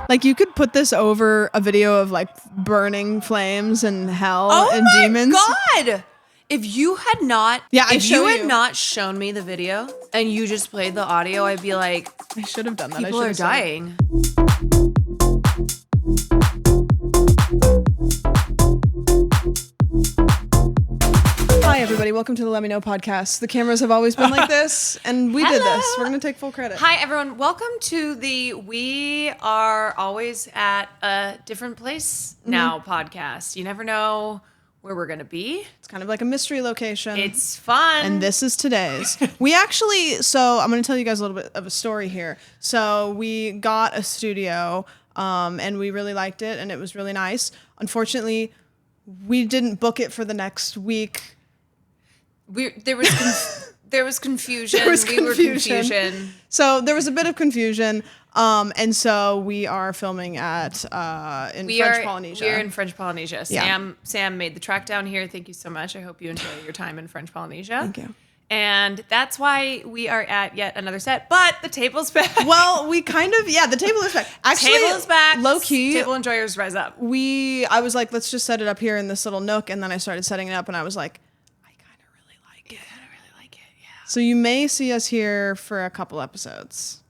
Like, you could put this over a video of, like, burning flames and hell and demons. Oh my God! If you had not, not shown me the video and you just played the audio, I'd be like, I should have done that. People are dying. Hi, everybody. Welcome to the Let Me Know podcast. The cameras have always been like this, and we did this. We're going to take full credit. Hi, everyone. Welcome to the We Are Always at a Different Place Now podcast. You never know where we're going to be. It's kind of like a mystery location. It's fun. And this is today's. So I'm going to tell you guys a little bit of a story here. So we got a studio, and we really liked it, and it was really nice. Unfortunately, we didn't book it for the next week. There was confusion. We were confusion. So there was a bit of confusion. And so we are filming at French Polynesia. We're in French Polynesia. Yeah. Sam made the trek down here. Thank you so much. I hope you enjoy your time in French Polynesia. Thank you. And that's why we are at yet another set. But the table's back. Well, the table is back. Actually, table is back. Low key. Table enjoyers, rise up. I was like, let's just set it up here in this little nook. And then I started setting it up and I was like, I kind of really like it. Yeah. So you may see us here for a couple episodes,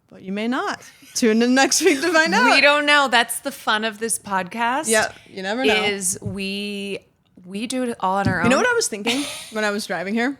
but you may not. Tune in next week to find out. We don't know. That's the fun of this podcast. Yeah, you never know. Is we do it all on our own. You know what I was thinking when I was driving here?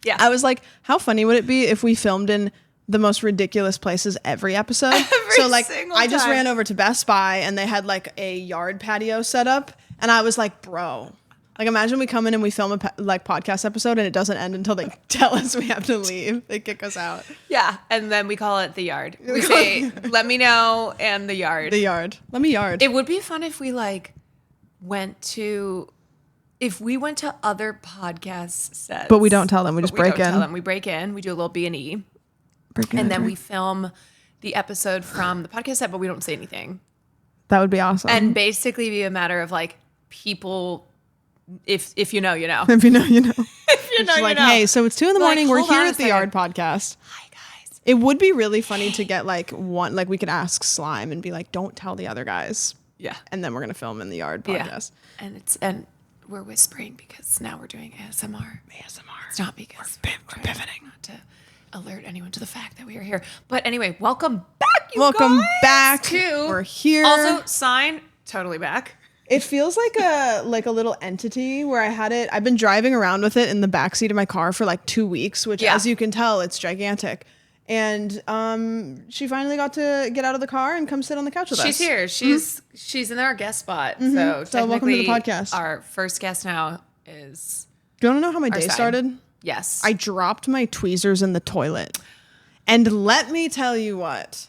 Yeah. I was like, how funny would it be if we filmed in the most ridiculous places every episode? I just ran over to Best Buy and they had like a yard patio set up. And I was like, bro, like imagine we come in and we film a podcast episode and it doesn't end until they tell us we have to leave. They kick us out. Yeah. And then we call it the yard. We say, let me know and the yard. The yard. Let me yard. It would be fun if we went to other podcast sets. But we don't tell them. We just break in. We break in. We do a little B&E. And then we film the episode from the podcast set, but we don't say anything. That would be awesome. And basically be a matter of like people, if you know, you know. If you know, you know. If you know, you know. Hey, so it's 2 a.m. We're here at the Yard podcast. Hi, guys. It would be really funny to get we could ask Slime and be like, don't tell the other guys. Yeah. And then we're going to film in the Yard podcast. Yeah. And we're whispering because now we're doing ASMR. It's not because we're pivoting. Not to alert anyone to the fact that we are here. But anyway, welcome back, you Welcome guys, back. We're here. Also, sign, totally back. It feels like a little entity where I've been driving around with it in the backseat of my car for like 2 weeks, which as you can tell, it's gigantic. And she finally got to get out of the car and come sit on the couch with us. She's here. She's in our guest spot. So welcome to the podcast. Our first guest now is... Do you want to know how my day started? Yes. I dropped my tweezers in the toilet. And let me tell you what.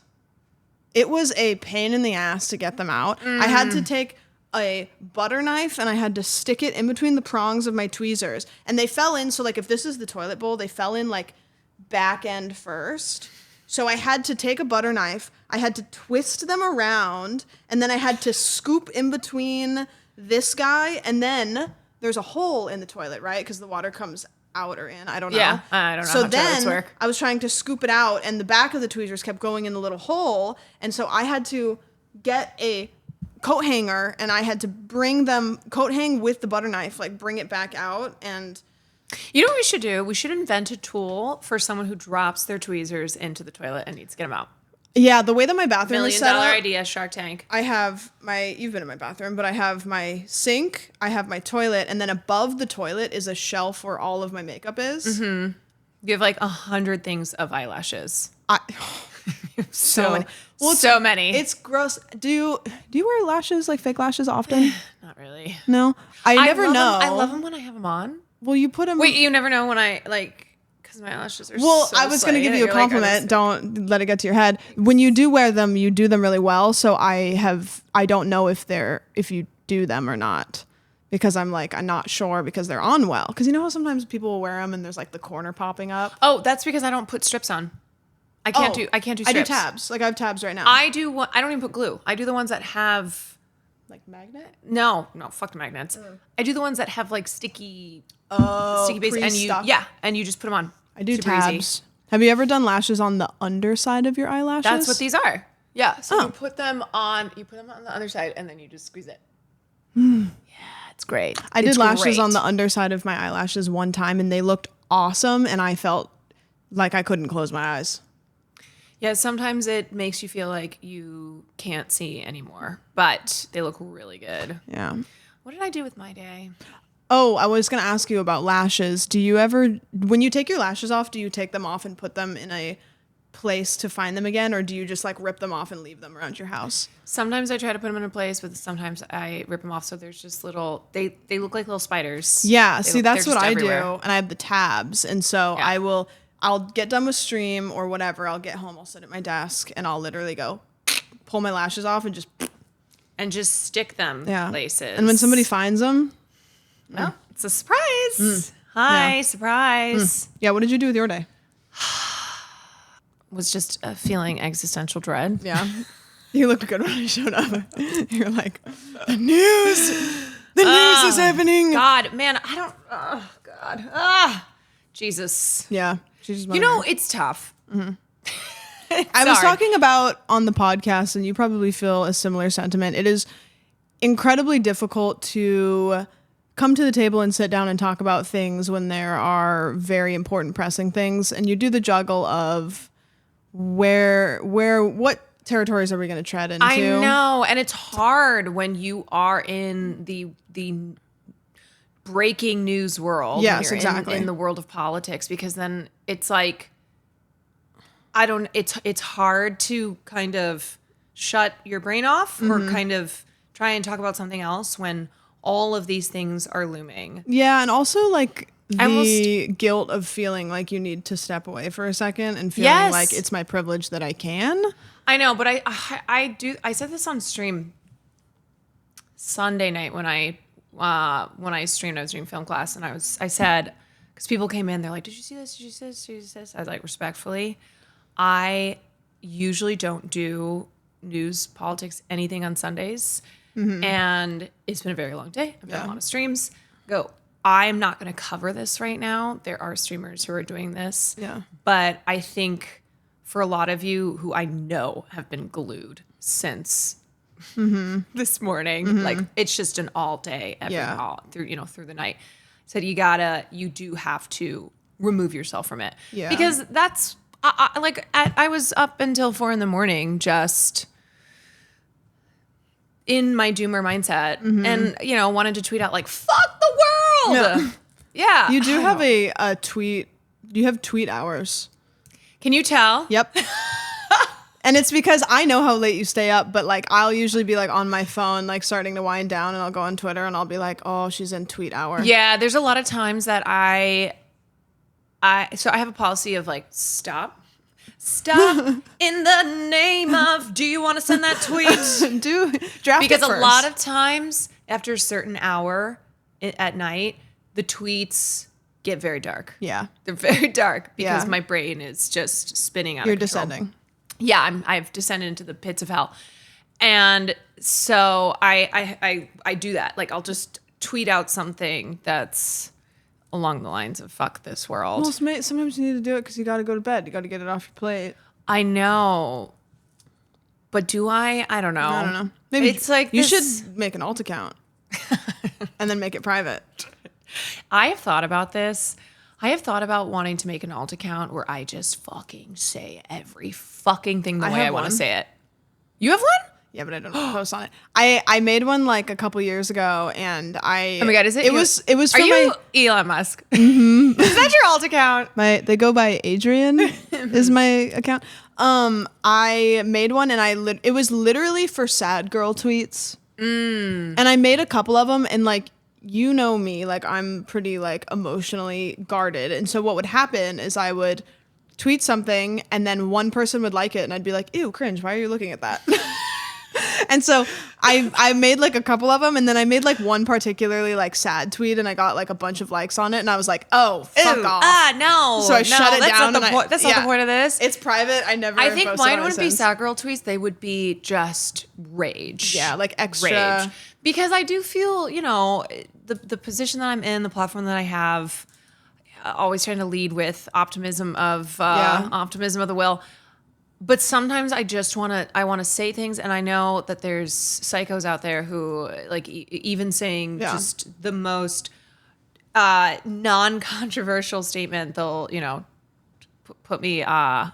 It was a pain in the ass to get them out. I had to take a butter knife and I had to stick it in between the prongs of my tweezers. And they fell in. So if this is the toilet bowl, they fell in back end first. So I had to take a butter knife, I had to twist them around, and then I had to scoop in between this guy, and then there's a hole in the toilet, right? Because the water comes out or in. I don't know. Yeah, I don't know so how toilets then work. I was trying to scoop it out, and the back of the tweezers kept going in the little hole, and so I had to get a coat hanger, and I had to bring them, coat hang with the butter knife, bring it back out, and... You know what we should do? We should invent a tool for someone who drops their tweezers into the toilet and needs to get them out. Yeah, the way that my bathroom is set up... $1 million idea, Shark Tank. I have you've been in my bathroom, but I have my sink, I have my toilet, and then above the toilet is a shelf where all of my makeup is. Mm-hmm. You have 100 things of eyelashes. So many. Well, so many. It's gross. Do you wear lashes, fake lashes often? Not really. No? I never know. I love them when I have them on. Well, you put them... Wait, you never know when I, because my eyelashes are I was going to give you a compliment. Don't let it get to your head. When you do wear them, you do them really well. So I don't know if you do them or not. Because I'm not sure because they're on well. Because you know how sometimes people will wear them and there's the corner popping up? Oh, that's because I don't put strips on. I can't do strips. I do tabs. I have tabs right now. I don't even put glue. I do the ones that have... magnet? No, fuck the magnets. I do the ones that have sticky base, and you just put them on. I do Super tabs. Easy. Have you ever done lashes on the underside of your eyelashes? That's what these are. Yeah. So Oh. you put them on the underside and then you just squeeze it. Yeah, it's great. I did It's lashes great. on the underside of my eyelashes one time, and they looked awesome, and I felt like I couldn't close my eyes. Yeah, sometimes it makes you feel like you can't see anymore, but they look really good. Yeah. What did I do with my day? Oh, I was going to ask you about lashes. Do you ever, when you take your lashes off, do you take them off and put them in a place to find them again, or do you just like rip them off and leave them around your house? Sometimes I try to put them in a place, but sometimes I rip them off so there's just little, they look like little spiders. Yeah, see, that's they're what just I everywhere. do, and I have the tabs, and so Yeah. I'll get done with stream or whatever, I'll get home, I'll sit at my desk, and I'll literally go pull my lashes off and just stick them places. And when somebody finds them, no, it's a surprise. Hi, surprise. Yeah, what did you do with your day? Was just feeling existential dread. Yeah. You looked good when I showed up. You're like, the news is happening. God, man, I don't, oh, God. Jesus. Yeah. She's just You know, it's tough. I was talking about on the podcast, and you probably feel a similar sentiment. It is incredibly difficult to come to the table and sit down and talk about things when there are very important pressing things, and you do the juggle of what territories are we going to tread into? I know, and it's hard when you are in the breaking news world. Yes, when you're exactly. in the world of politics, because then it's like it's hard to kind of shut your brain off or kind of try and talk about something else when all of these things are looming. Yeah, and also like the guilt of feeling like you need to step away for a second and feeling like it's my privilege that I can. I know, but I said this on stream Sunday night when I streamed. I was doing film class, and I said, because people came in, they're like, "Did you see this? Did you see this? Did you see this?" I was like, respectfully, I usually don't do news, politics, anything on Sundays, and it's been a very long day. I've done a lot of streams. I'm not going to cover this right now. There are streamers who are doing this, but I think for a lot of you who I know have been glued since this morning, like it's just an all day, through the night. Said you do have to remove yourself from it, because that's I was up until 4 a.m. just in my doomer mindset, and wanted to tweet out like "fuck the world." Yeah, You do have a tweet. You have tweet hours. Can you tell? Yep. And it's because I know how late you stay up, but like I'll usually be like on my phone, like starting to wind down, and I'll go on Twitter and I'll be like, "Oh, she's in tweet hour." Yeah, there's a lot of times that I have a policy of like stop in the name of, do you want to send that tweet? Do draft Because it first. a lot of times after a certain hour at night, the tweets get very dark. Yeah. They're very dark because my brain is just spinning out You're of control. descending. Yeah, I've descended into the pits of hell. And so I do that. Like I'll just tweet out something that's along the lines of "fuck this world." Well, sometimes you need to do it because you got to go to bed. You got to get it off your plate. I know. But do I? I don't know. I don't know. Maybe it's like you this- should make an alt account and then make it private. I have thought about this. I have thought about wanting to make an alt account where I just fucking say every fucking thing the way I want to say it. You have one? Yeah, but I don't post on it. I made one like a couple years ago, and Oh my God, is it? It was for Are you my Elon Musk? Is that your alt account? they go by Adrian is my account. I made one, and it was literally for sad girl tweets. And I made a couple of them, and like, you know me, like I'm pretty like emotionally guarded. And so what would happen is I would tweet something, and then one person would like it, and I'd be like, "Ew, cringe, why are you looking at that?" And so I made like a couple of them, and then I made like one particularly like sad tweet, and I got like a bunch of likes on it, and I was like, "Oh, fuck off." No. So I shut it down. That's not the point of this. It's private. I never. I think posted mine on it wouldn't be since. sad girl tweets. They would be just rage. Yeah, like extra. Rage. Because I do feel, the position that I'm in, the platform that I have, always trying to lead with optimism of the will. But sometimes I want to say things, and I know that there's psychos out there who like even saying just the most non-controversial statement, they'll, put me on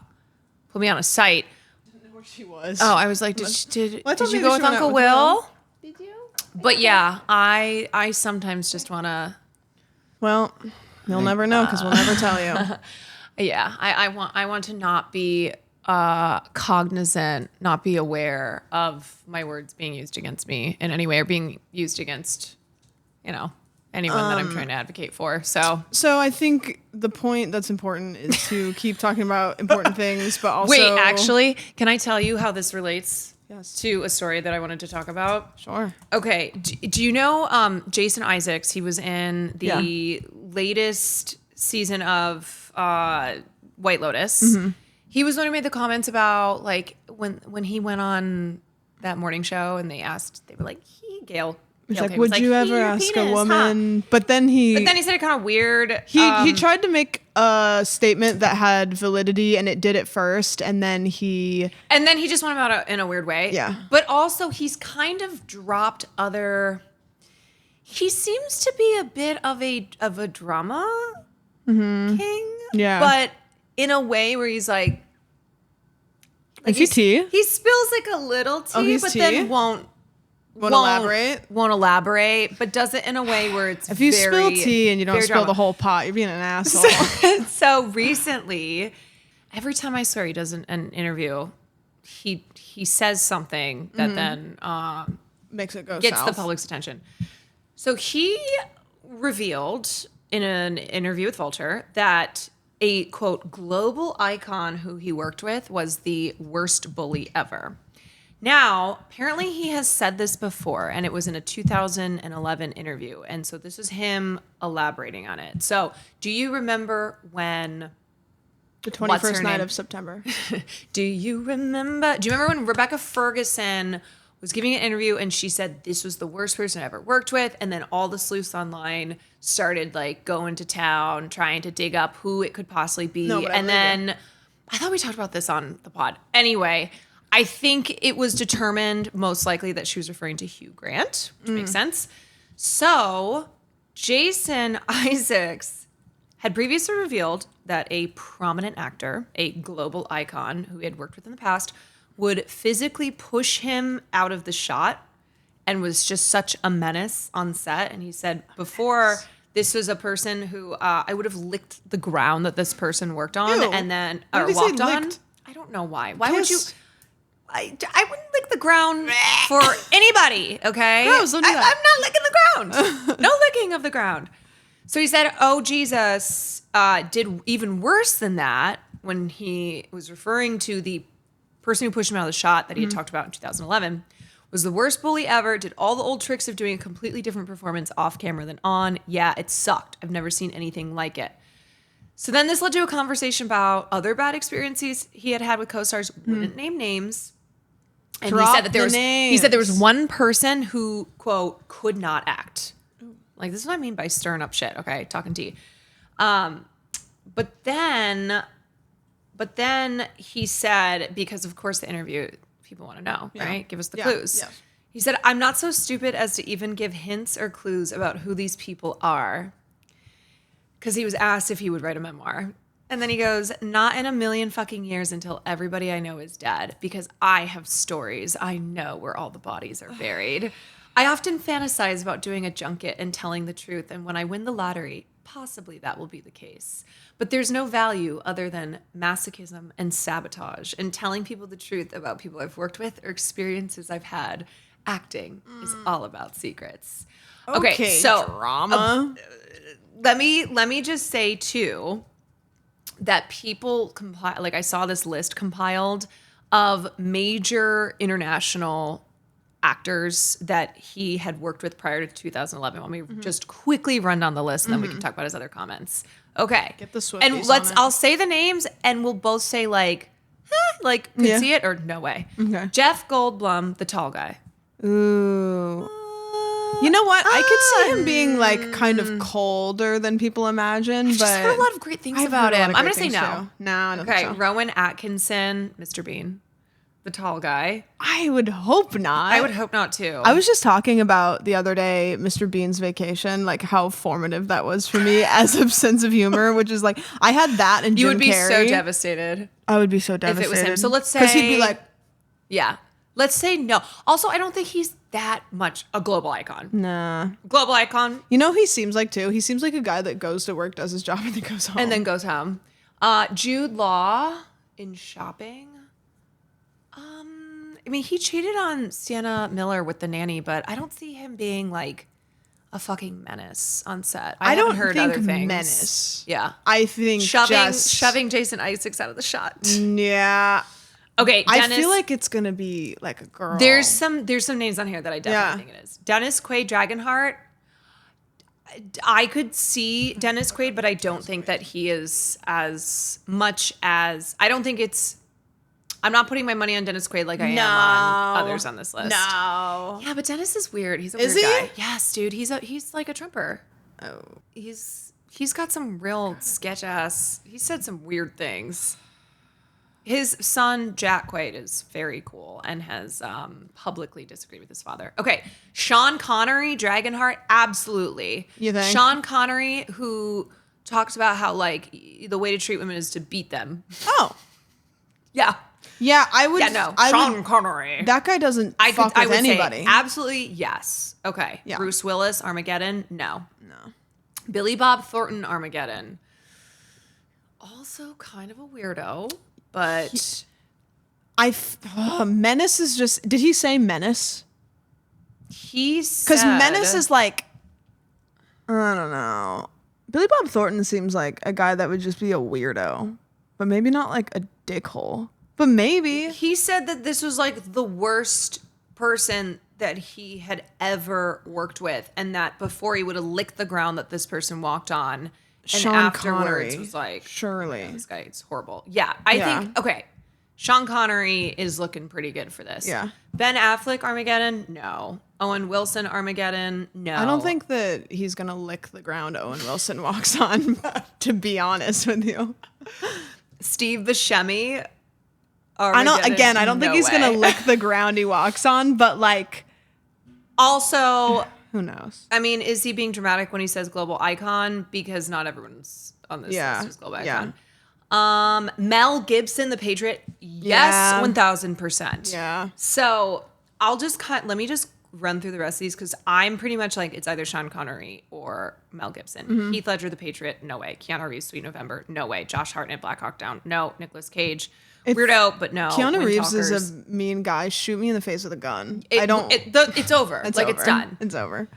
a site. I didn't know where she was. Oh, I was like, did you go with Uncle with Will? Did you? But yeah, I sometimes just want to. Well, you'll never know because we'll never tell you. Yeah, I want to not be cognizant, not be aware of my words being used against me in any way or being used against, anyone that I'm trying to advocate for. So I think the point that's important is to keep talking about important things, but also... Wait, actually, can I tell you how this relates Yes. to a story that I wanted to talk about? Sure. Okay. Do you know Jason Isaacs? He was in the latest season of White Lotus. Mm-hmm. He was the one who made the comments about like when he went on that morning show and they were like, Gail He's like, Tate would was you ever ask a woman? Huh? But then he said it kind of weird. He tried to make a statement that had validity, and it did it first, and then he just went about it in a weird way. Yeah. But also, he's kind of dropped other. He seems to be a bit of a drama king. Yeah. But in a way where he's like is he tea? He spills like a little tea, but then won't elaborate, but does it in a way where it's if you spill tea and you don't spill drama. the whole pot, you're being an asshole. So recently, every time I swear he does an interview, he says something that then makes it go gets south. the public's attention. So he revealed in an interview with Vulture that a quote global icon who he worked with was the worst bully ever. Now, apparently he has said this before, and it was in a 2011 interview. And so this is him elaborating on it. So do you remember when... The 21st night of September. Do you remember when Rebecca Ferguson was giving an interview and she said this was the worst person I ever worked with? And then all the sleuths online started like going to town, trying to dig up who it could possibly be. No, and then I thought we talked about this on the pod. Anyway... I think it was determined most likely that she was referring to Hugh Grant, which makes sense. So Jason Isaacs had previously revealed that a prominent actor, a global icon who he had worked with in the past, would physically push him out of the shot and was just such a menace on set. And he said before this was a person who I would have licked the ground that this person worked on and then or walked on. I don't know why. Why would you... I wouldn't lick the ground for anybody, okay? Gross, don't do that. I'm not licking the ground. No licking of the ground. So he said, oh, Jesus did even worse than that when he was referring to the person who pushed him out of the shot that he had talked about in 2011, was the worst bully ever, did all the old tricks of doing a completely different performance off camera than on. Yeah, it sucked. I've never seen anything like it. So then this led to a conversation about other bad experiences he had with co-stars, wouldn't name names. And he said that there was one person who, quote, could not act. Like, this is what I mean by stirring up shit, okay? Talking tea. But then he said, because of course the interview, people want to know, right? Give us the clues. Yeah. He said, I'm not so stupid as to even give hints or clues about who these people are. Because he was asked if he would write a memoir. And then he goes, not in a million fucking years until everybody I know is dead, because I have stories I know where all the bodies are buried. I often fantasize about doing a junket and telling the truth, and when I win the lottery, possibly that will be the case. But there's no value other than masochism and sabotage, and telling people the truth about people I've worked with or experiences I've had. Acting is all about secrets. Okay, so drama. Let me just say too, that people compile, like I saw this list compiled of major international actors that he had worked with prior to 2011. Let me just quickly run down the list and then we can talk about his other comments. Okay. Get the Swifties and I'll say the names and we'll both say like, could see it or no way. Okay. Jeff Goldblum, the tall guy. Ooh. You know what? I could see him being like kind of colder than people imagine, I've but just heard a lot of great things I've about heard a lot him. of I'm great gonna say things, no. too. No, I don't Okay, think so. Rowan Atkinson, Mr. Bean, the tall guy. I would hope not. I would hope not too. I was just talking about the other day, Mr. Bean's Vacation, like how formative that was for me as a sense of humor, which is like I had that and You Jim would be Carrey. so devastated I would be so devastated if it was him. So let's say because he'd be like, yeah. Let's say no. Also, I don't think he's that much a global icon. nah. Global icon You know, who he seems like too. He seems like a guy that goes to work, does his job, and then goes home. and then goes home. Jude Law in Shopping. I mean, he cheated on Sienna Miller with the nanny, but I don't see him being like a fucking menace on set. I haven't don't heard think other things. menace. Yeah, I think shoving Jason Isaacs out of the shot. Yeah. Okay, Dennis, I feel like it's gonna be like a girl. there's some names on here that I definitely think it is. Dennis Quaid, Dragonheart. I could see Dennis Quaid, but I don't think that he is as much as I don't think it's. I'm not putting my money on Dennis Quaid like I am on others on this list. No. Yeah, but Dennis is weird. He's a Is weird he? guy. Yes, dude. He's like a Trumper. Oh. He's got some real sketch ass. He said some weird things. His son Jack Quaid is very cool and has publicly disagreed with his father. Okay, Sean Connery, Dragonheart, absolutely. You think? Sean Connery, who talks about how like the way to treat women is to beat them. Oh. Yeah. Yeah, I would. Yeah, no. I Sean would, Connery. That guy doesn't fuck I with would anybody. say absolutely yes. Okay. Yeah. Bruce Willis, Armageddon, no. No. Billy Bob Thornton, Armageddon. Also kind of a weirdo, but Menace is just. Did he say menace? he's Because menace is like. I don't know. Billy Bob Thornton seems like a guy that would just be a weirdo, but maybe not like a dickhole. But maybe. He said that this was like the worst person that he had ever worked with, and that before he would have licked the ground that this person walked on, and Sean afterwards Connery, was like, surely. "Yeah, this guy's horrible." Yeah, I think okay. Sean Connery is looking pretty good for this. Yeah. Ben Affleck, Armageddon, no. Owen Wilson, Armageddon, no. I don't think that he's gonna lick the ground Owen Wilson walks on. To be honest with you, Steve Buscemi. I don't. Again, I don't think no he's gonna way. lick the ground he walks on. But like, Also, who knows? I mean, is he being dramatic when he says global icon? Because not everyone's on this list is global icon. Mel Gibson, The Patriot. Yes, Yeah. 1000%. Yeah. So I'll just let me just run through the rest of these because I'm pretty much like it's either Sean Connery or Mel Gibson. Mm-hmm. Heath Ledger, The Patriot. No way. Keanu Reeves, Sweet November. No way. Josh Hartnett, Black Hawk Down. No. Nicolas Cage. Weirdo, but no. Keanu Wind Reeves Talkers. is a mean guy. Shoot me in the face with a gun. It's over. It's like over. it's done. It's over.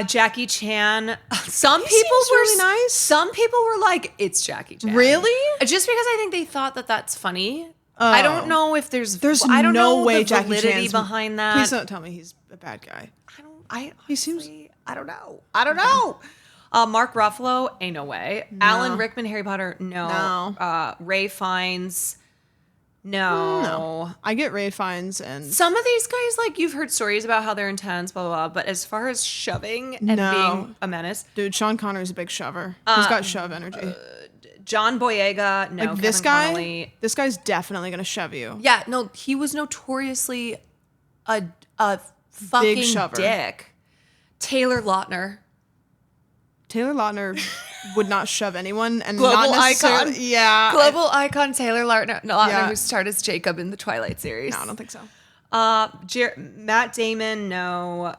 Jackie Chan. Some He people seems were really nice. Some people were like, "It's Jackie Chan." Really? Just because I think they thought that that's funny. I don't know if there's. I don't no know way the Jackie validity Chan's behind that. Please don't tell me he's a bad guy. He seems. seems- I don't know. I don't know. Mark Ruffalo, ain't no way. Alan Rickman, Harry Potter, no. Ray Fiennes, no. I get Ray Fiennes and Some of these guys, like you've heard stories about how they're intense, blah blah blah. But as far as shoving and No. being a menace, dude, Sean Connery's a big shover. He's got shove energy. John Boyega, no. Like this Kevin guy, Connolly. this guy's definitely gonna shove you. Yeah, no, he was notoriously a fucking shover. dick. Taylor Lautner. Taylor Lautner would not shove anyone, and Global not necessarily. icon. Yeah, Global icon Taylor Lautner, Yeah. who starred as Jacob in the Twilight series. No, I don't think so. Matt Damon, no.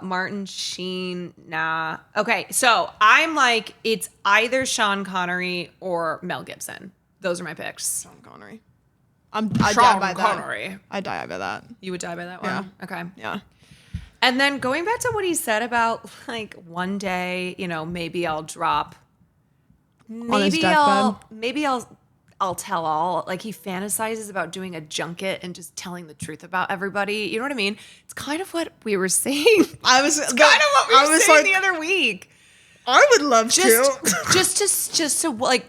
Martin Sheen, nah. Okay, so I'm like, it's either Sean Connery or Mel Gibson. Those are my picks. Sean Connery. I die by that. Connery. I die by that. You would die by that one? Okay. Yeah. And then going back to what he said about like one day, maybe I'll drop. On his deathbed? Maybe I'll tell all. Like he fantasizes about doing a junket and just telling the truth about everybody. You know what I mean? It's kind of what we were saying. I was It's kind of what we were saying the other week. I would love Just to like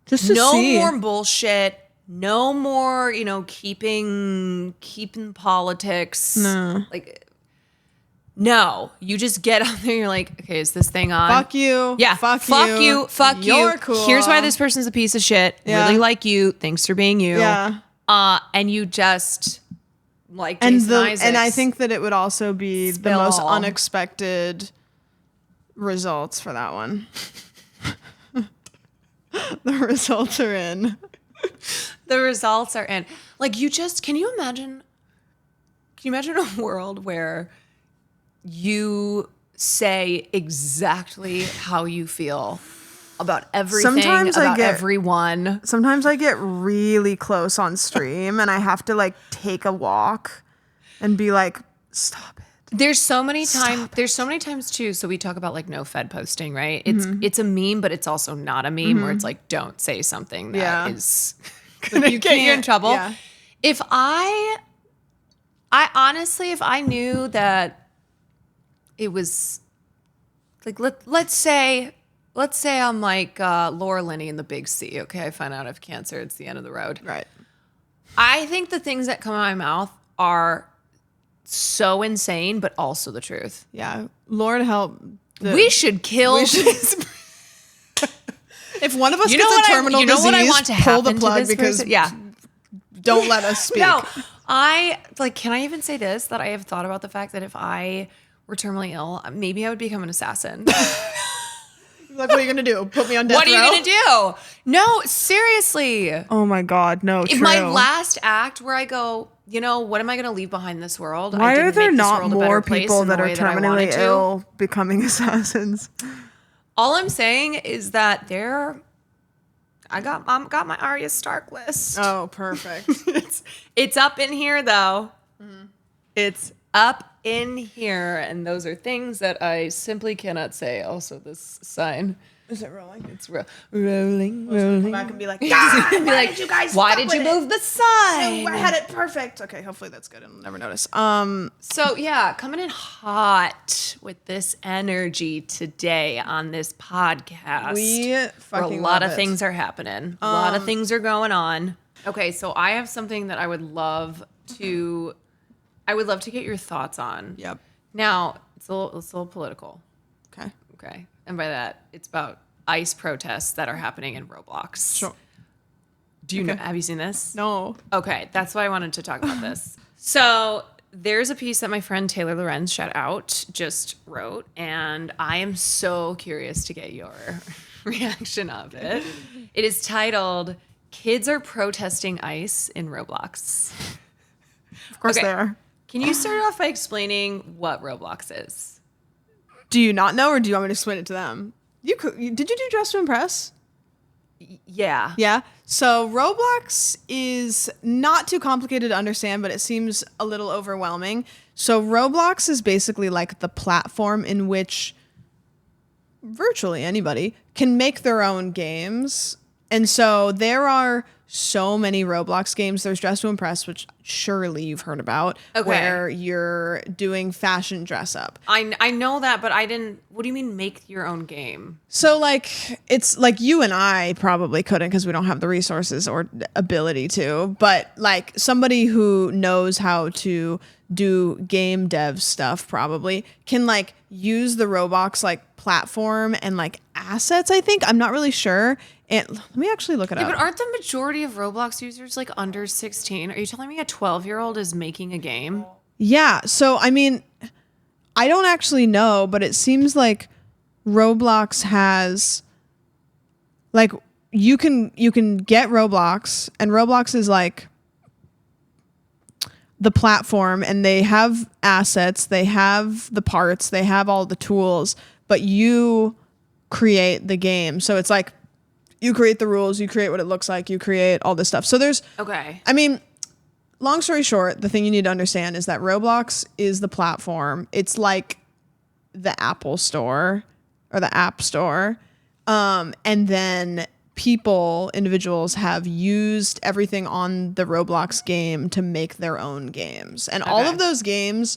just to no see. more bullshit. no more, keeping politics. No. Like, no, you just get out there. You're like, okay, is this thing on? Fuck you. Yeah. Fuck you. Fuck You're you. cool. Here's why this person's a piece of shit. Yeah. Really like you. Thanks for being you. Yeah. And you just like Jason Isaacs. And I think that it would also be the Spill most all. unexpected results for that one. The results are in. The results are in. Like, can you imagine a world where you say exactly how you feel about everything, everyone? Sometimes I get really close on stream and I have to like take a walk and be like, stop it. There's so many times too. So we talk about like no Fed posting, right? It's a meme, but it's also not a meme where it's like, don't say something that is gonna get you in trouble. Yeah. If I honestly, if I knew that it was like, let's say I'm like Laura Linney in The Big C. Okay, I find out I have cancer. It's the end of the road. Right. I think the things that come out of my mouth are so insane, but also the truth. Yeah. Lord help. We should kill. If one of us gets a terminal disease, what I want to pull the happen plug to this because person? Yeah. Don't let us speak. No, can I even say this? That I have thought about the fact that if I were terminally ill, maybe I would become an assassin. Like, what are you going to do? Put me on death row? What are you going to do? No, seriously. Oh my God, no, If true. my last act where I go, what am I going to leave behind this world? Why are there not more people that are that I terminally wanted to. ill becoming assassins? All I'm saying is that I got my Arya Stark list. Oh, perfect. It's up in here though. Mm-hmm. It's up in here, and those are things that I simply cannot say. Also, this sign. Is it rolling? It's rolling. Come back and be like, God, why did you guys why fuck did you with move the sign? I had it perfect. Okay, hopefully that's good. I'll never notice. So yeah, coming in hot with this energy today on this podcast. We fucking a lot love of it. things are happening. A lot of things are going on. Okay, so I have something that I would love to get your thoughts on. Yep. Now, it's a little political. Okay. Okay. And by that, it's about ICE protests that are happening in Roblox. Sure. Do you know? Have you seen this? No. Okay, that's why I wanted to talk about this. So there's a piece that my friend Taylor Lorenz, shout out, just wrote, and I am so curious to get your reaction of it. It is titled, "Kids Are Protesting ICE in Roblox." Of course they are. Can you start off by explaining what Roblox is? Do you not know, or do you want me to explain it to them? Did you do Dress to Impress? Yeah. Yeah. So Roblox is not too complicated to understand, but it seems a little overwhelming. So Roblox is basically like the platform in which virtually anybody can make their own games. And so there are so many Roblox games. There's Dress to Impress, which surely you've heard about, where you're doing fashion dress up. I know that, but I didn't. What do you mean make your own game? So like, it's like you and I probably couldn't because we don't have the resources or ability to, but like somebody who knows how to do game dev stuff probably can like use the Roblox like platform and like assets, I think. I'm not really sure. And let me actually look it up. But aren't the majority of Roblox users like under 16? Are you telling me a 12-year-old is making a game? Yeah. So, I mean, I don't actually know, but it seems like Roblox has like you can get Roblox, and Roblox is like the platform, and they have assets, they have the parts, they have all the tools, but you create the game. So it's like you create the rules, you create what it looks like, you create all this stuff. So there's, I mean, long story short, the thing you need to understand is that Roblox is the platform. It's like the Apple Store or the App Store. And then individuals have used everything on the Roblox game to make their own games. And all of those games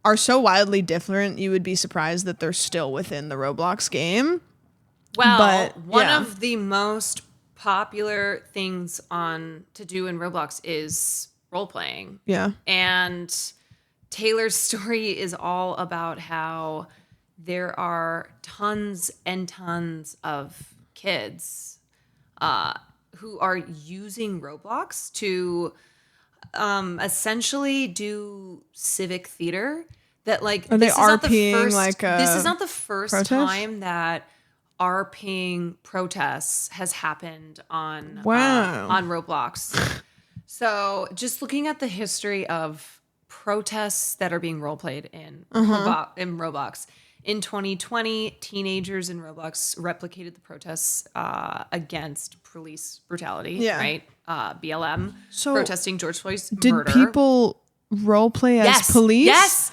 are so wildly different, you would be surprised that they're still within the Roblox game. Well, but, one of the most popular things to do in Roblox is role playing. Yeah. And Taylor's story is all about how there are tons and tons of kids who are using Roblox to essentially do civic theater. That like Are they this is not the RPing first. like This is not the first protest? time that RPing protests has happened on Wow. on Roblox. So just looking at the history of protests that are being role played in Roblox. In 2020, teenagers in Roblox replicated the protests against police brutality, right? BLM, So protesting George Floyd's did murder. people role play as police?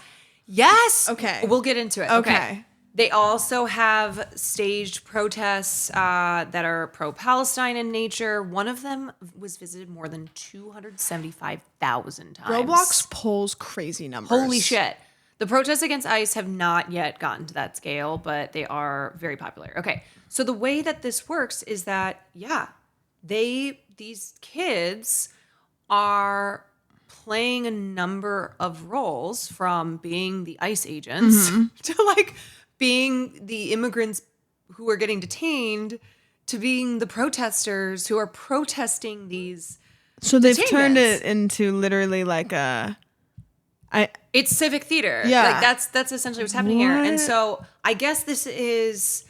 Yes. Okay. We'll get into it. Okay. They also have staged protests that are pro-Palestine in nature. One of them was visited more than 275,000 times. Roblox pulls crazy numbers. Holy shit. The protests against ICE have not yet gotten to that scale, but they are very popular. Okay, so the way that this works is that, these kids are playing a number of roles, from being the ICE agents to like being the immigrants who are getting detained to being the protesters who are protesting these. So they've turned it into literally like it's civic theater. Yeah. Like that's essentially what's happening here. And so I guess this is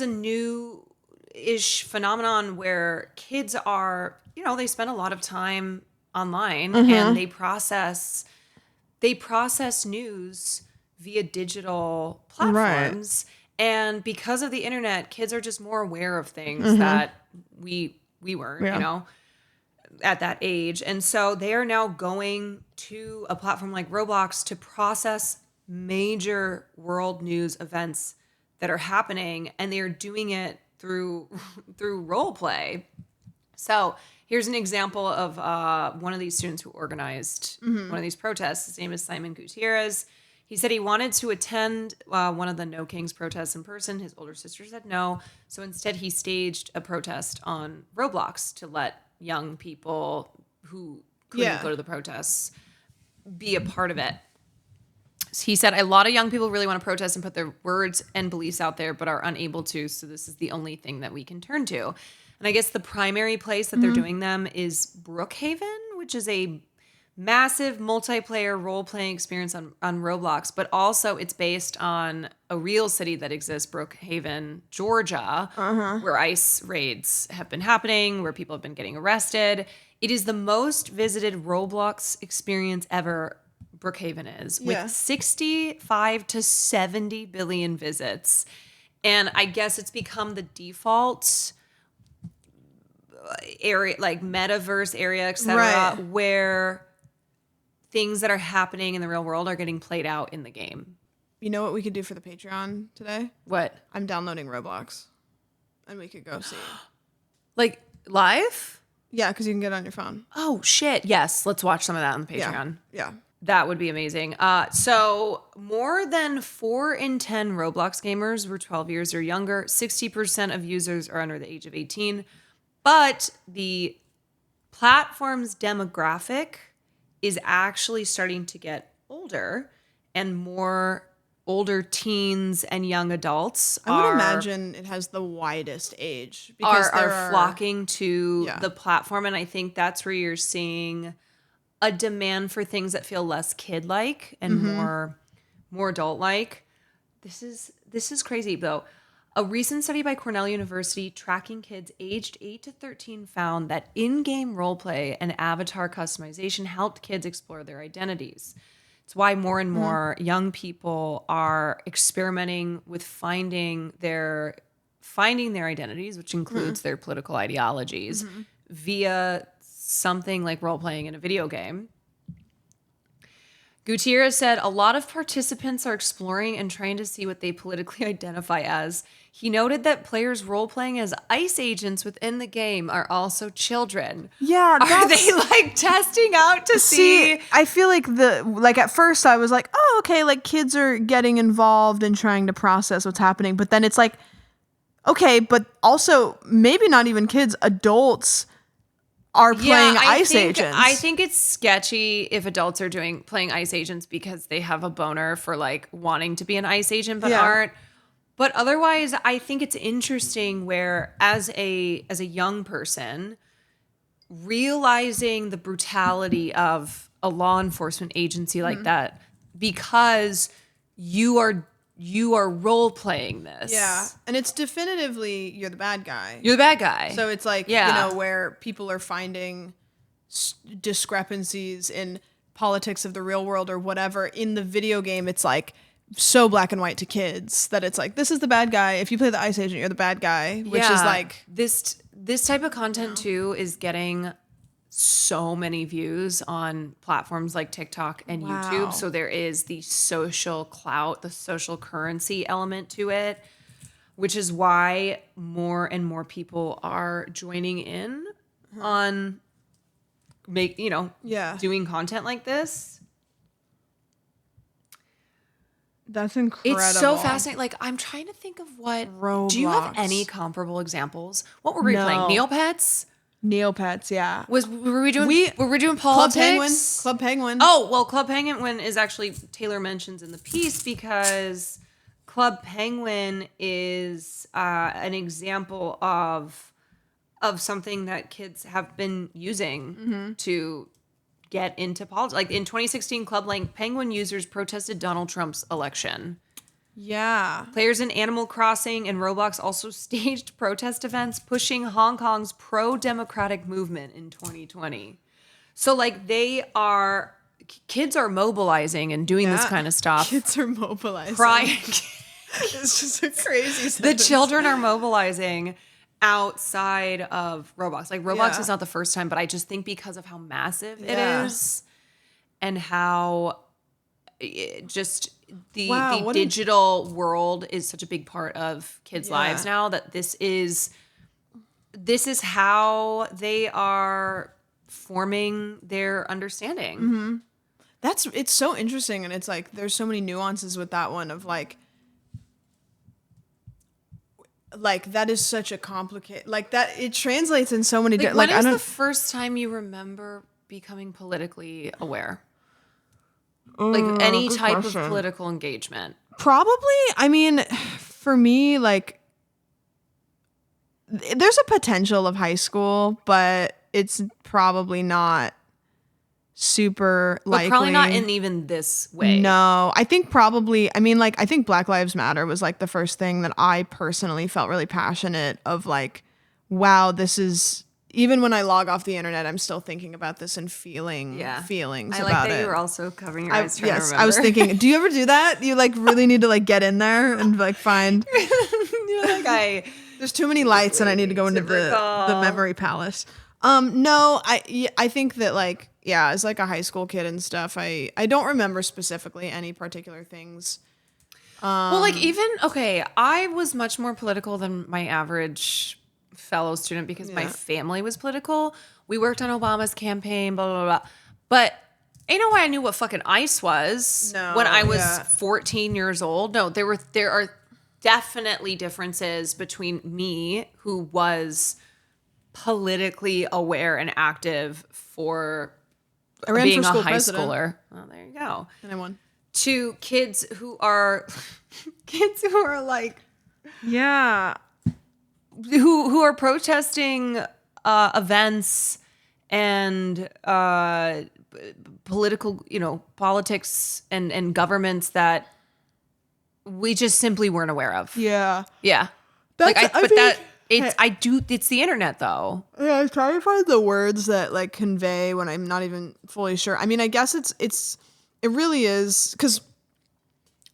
a new-ish phenomenon where kids are, they spend a lot of time online and they process news via digital platforms. Right. And because of the internet, kids are just more aware of things that we weren't, at that age. And so they are now going to a platform like Roblox to process major world news events that are happening, and they are doing it through role play. So here's an example of one of these students who organized one of these protests. His name is Simon Gutierrez. He said he wanted to attend one of the No Kings protests in person. His older sister said no. So instead he staged a protest on Roblox to let young people who couldn't go to the protests be a part of it. He said a lot of young people really want to protest and put their words and beliefs out there, but are unable to. So this is the only thing that we can turn to. And I guess the primary place that they're doing them is Brookhaven, which is a massive multiplayer role-playing experience on Roblox, but also it's based on a real city that exists, Brookhaven, Georgia, where ICE raids have been happening, where people have been getting arrested. It is the most visited Roblox experience ever, Brookhaven is, with 65 to 70 billion visits. And I guess it's become the default area, like metaverse area, etc., where things that are happening in the real world are getting played out in the game. You know what we could do for the Patreon today? What? I'm downloading Roblox, and we could go see. Like live? Yeah, because you can get it on your phone. Oh shit! Yes, let's watch some of that on the Patreon. Yeah. That would be amazing. So more than 4 in 10 Roblox gamers were 12 years or younger. 60% of users are under the age of 18. But the platform's demographic is actually starting to get older, and more older teens and young adults I would imagine it has the widest age because are flocking to the platform. And I think that's where you're seeing a demand for things that feel less kid-like and more adult-like. This is crazy, though. A recent study by Cornell University tracking kids aged 8 to 13 found that in-game roleplay and avatar customization helped kids explore their identities. It's why more and more young people are experimenting with finding their identities, which includes their political ideologies, via something like role-playing in a video game. Gutierrez said a lot of participants are exploring and trying to see what they politically identify as. He noted that players role-playing as ICE agents within the game are also children. Yeah, are they like testing out to see? I feel like at first I was like, oh, okay, like kids are getting involved and trying to process what's happening, but then it's like, Okay, but also maybe not even kids, adults are playing Ice Agents. I think it's sketchy if adults are playing Ice Agents because they have a boner for like wanting to be an Ice Agent but aren't. But otherwise, I think it's interesting where as a young person, realizing the brutality of a law enforcement agency like that because you are role playing this. Yeah. And it's definitively you're the bad guy. You're the bad guy. So it's like, where people are finding discrepancies in politics of the real world or whatever. In the video game, it's like so black and white to kids that it's like, this is the bad guy. If you play the Ice Agent, you're the bad guy, which is like... This type of content, too, is getting so many views on platforms like TikTok and YouTube. So there is the social clout, the social currency element to it, which is why more and more people are joining in on doing content like this. That's incredible. It's so fascinating. Like, I'm trying to think of what... Roblox. Do you have any comparable examples? What were we playing? Neopets? Neopets, yeah. Were we doing politics? Club Penguin. Oh, well, Club Penguin is actually Taylor mentions in the piece because Club Penguin is an example of something that kids have been using to get into politics. Like in 2016, Club Penguin users protested Donald Trump's election. Yeah. Players in Animal Crossing and Roblox also staged protest events pushing Hong Kong's pro-democratic movement in 2020. So like kids are mobilizing and doing this kind of stuff. Kids are mobilizing. It's just a crazy sentence. The children are mobilizing outside of Roblox. Like Roblox is not the first time, but I just think because of how massive it is and how the digital world is such a big part of kids' lives now that this is how they are forming their understanding. It's so interesting, and it's like there's so many nuances with that one of like that is such a complicated that it translates in so many different when is the first time you remember becoming politically aware? Like any type of political engagement? Probably. I mean, for me, like there's a potential of high school, but it's probably not super likely. Probably not in even this way. No, I think probably, I mean, like, I think Black Lives Matter was like the first thing that I personally felt really passionate of like, wow, this is, even when I log off the internet, I'm still thinking about this and feelings about it. I like that you were also covering your eyes trying to remember. I was thinking, do you ever do that? You like really need to like get in there and like find. There's too many lights and I need to go into the memory palace. No, I think that like, as like a high school kid and stuff, I don't remember specifically any particular things. Well, like I was much more political than my average fellow student because my family was political. We worked on Obama's campaign, blah, blah, blah. But ain't no way I knew what fucking ICE was when I was 14 years old. No, there are definitely differences between me, who was politically aware and active for being a high schooler. Well, there you go. And I won. To kids who are like who are protesting events and political, politics and governments that we just simply weren't aware of. Yeah. It's the internet though. Yeah, I try to find the words that like convey when I'm not even fully sure. I mean, I guess it really is, because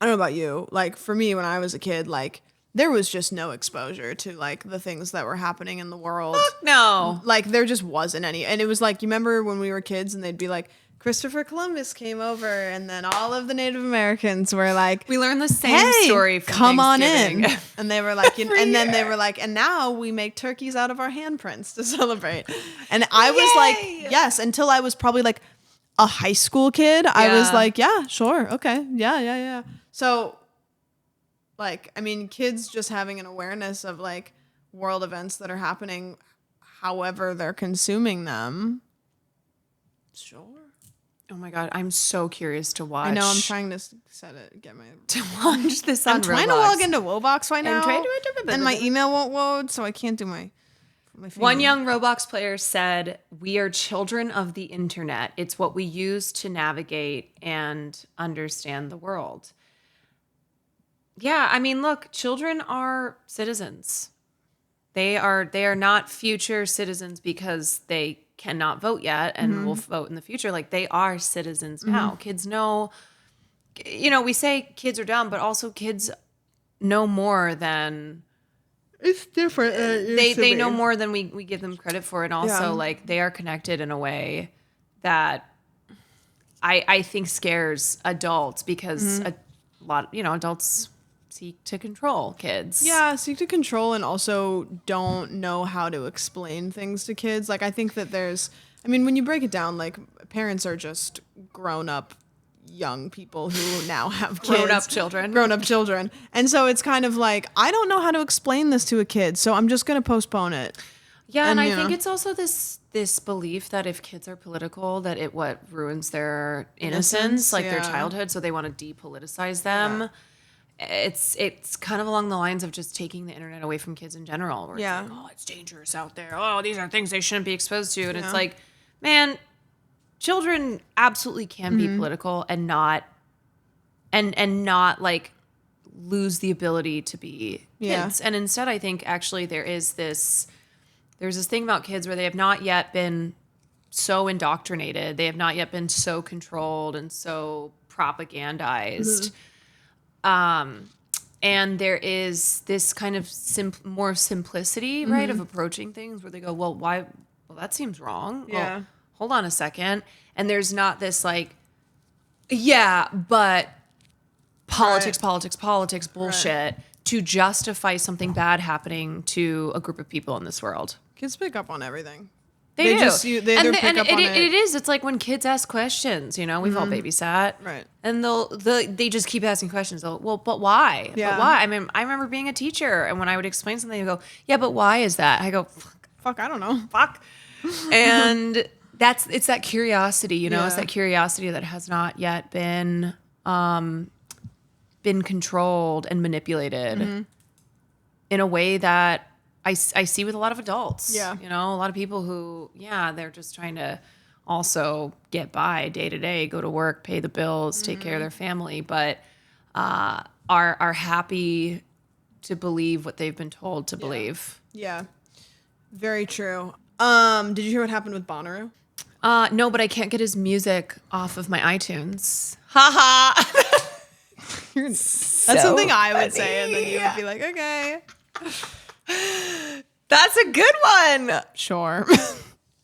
I don't know about you. Like for me, when I was a kid, like there was just no exposure to like the things that were happening in the world. Fuck no. Like there just wasn't any. And it was like, you remember when we were kids and they'd be like, Christopher Columbus came over, and then all of the Native Americans were like, we learned the same story from come on in. And they were like, and then they were like, and now we make turkeys out of our handprints to celebrate. And I was like, yes, until I was probably like a high school kid. I was like, yeah, sure. Okay. Yeah. So Like, I mean, kids just having an awareness of like world events that are happening however they're consuming them. Sure. Oh my God, I'm so curious to watch. I know, I'm trying to to watch this on I'm trying Roblox. to log into Roblox right now. I'm trying to and my email won't load, so I can't do my One young Roblox player said, "We are children of the internet. It's what we use to navigate and understand the world." Yeah, I mean, look, children are citizens. They are not future citizens because they cannot vote yet and will vote in the future. Like, they are citizens now. Kids know, we say kids are dumb, but also kids know more than... It's different. They know more than we give them credit for. And also, like, they are connected in a way that I think scares adults because a lot, adults seek to control kids. Yeah, seek to control and also don't know how to explain things to kids. Like, I think that when you break it down, like, parents are just grown up young people who now have kids. Grown up children. And so it's kind of like, I don't know how to explain this to a kid, so I'm just going to postpone it. Yeah, and I think it's also this belief that if kids are political, that it ruins their innocence, like their childhood, so they want to depoliticize them. Yeah. It's kind of along the lines of just taking the internet away from kids in general. Where it's like, oh, it's dangerous out there. Oh, these are things they shouldn't be exposed to. And it's like, man, children absolutely can be political and not like lose the ability to be kids. And instead, I think actually there's this thing about kids where they have not yet been so indoctrinated. They have not yet been so controlled and so propagandized. And there is this kind of more simplicity, right, of approaching things where they go, well, why? Well, that seems wrong. Yeah. Well, hold on a second. And there's not this like, yeah, but politics bullshit to justify something bad happening to a group of people in this world. Kids pick up on everything. They do. They pick up on it. It is. It's like when kids ask questions, we've all babysat. Right. And they just keep asking questions. Well, but why? Yeah. But why? I mean, I remember being a teacher, and when I would explain something, they go, yeah, but why is that? I go, fuck, I don't know. Fuck. And it's that curiosity, it's that curiosity that has not yet been controlled and manipulated in a way that I see with a lot of adults. Yeah. A lot of people who, they're just trying to also get by day to day, go to work, pay the bills, take care of their family, but are happy to believe what they've been told to believe. Yeah. Very true. Did you hear what happened with Bonnaroo? No, but I can't get his music off of my iTunes. Haha. That's something I would say, and then you would be like, okay. That's a good one. Sure.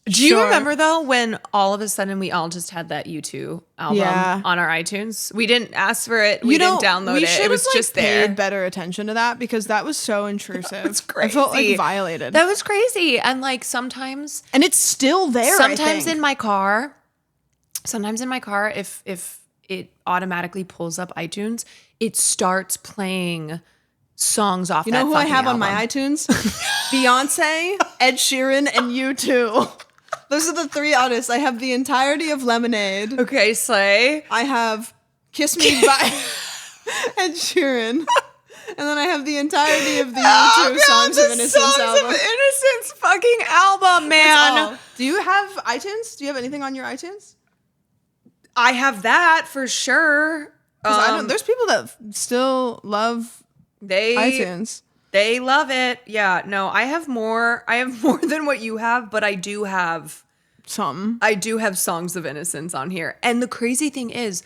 Do you remember though when all of a sudden we all just had that U2 album on our iTunes? We didn't ask for it. We didn't download it. It was just there. Paid better attention to that because that was so intrusive. It's crazy. I felt like violated. That was crazy. And like sometimes, and it's still there. Sometimes in my car, if it automatically pulls up iTunes, it starts playing songs off. You know who I have album. on my iTunes? Beyonce, Ed Sheeran, and U2. Those are the three artists. I have the entirety of Lemonade. Okay, slay. I have Kiss Me by Ed Sheeran. And then I have the entirety of the U2 Songs of Innocence Songs album. of Innocence fucking album, man. Do you have iTunes? Do you have anything on your iTunes? I have that for sure. There's people that still love iTunes. They love it. Yeah. No, I have more than what you have, but I do have some. I do have Songs of Innocence on here. And the crazy thing is,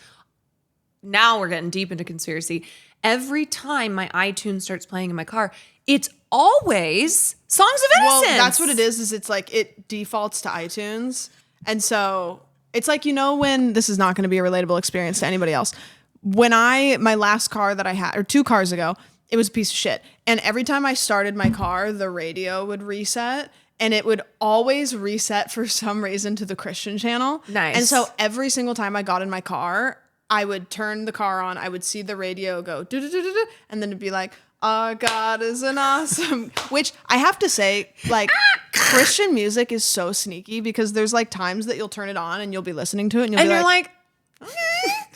now we're getting deep into conspiracy. Every time my iTunes starts playing in my car, it's always Songs of Innocence. Well, that's what it is it's like it defaults to iTunes. And so it's like, when this is not going to be a relatable experience to anybody else. When my last car that I had, or 2 cars ago, it was a piece of shit. And every time I started my car, the radio would reset. And it would always reset for some reason to the Christian channel. Nice. And so every single time I got in my car, I would turn the car on, I would see the radio go do do do do, and then it'd be like, "Our God is an awesome," which I have to say, like, Christian music is so sneaky because there's like times that you'll turn it on and you'll be listening to it and you're like, okay.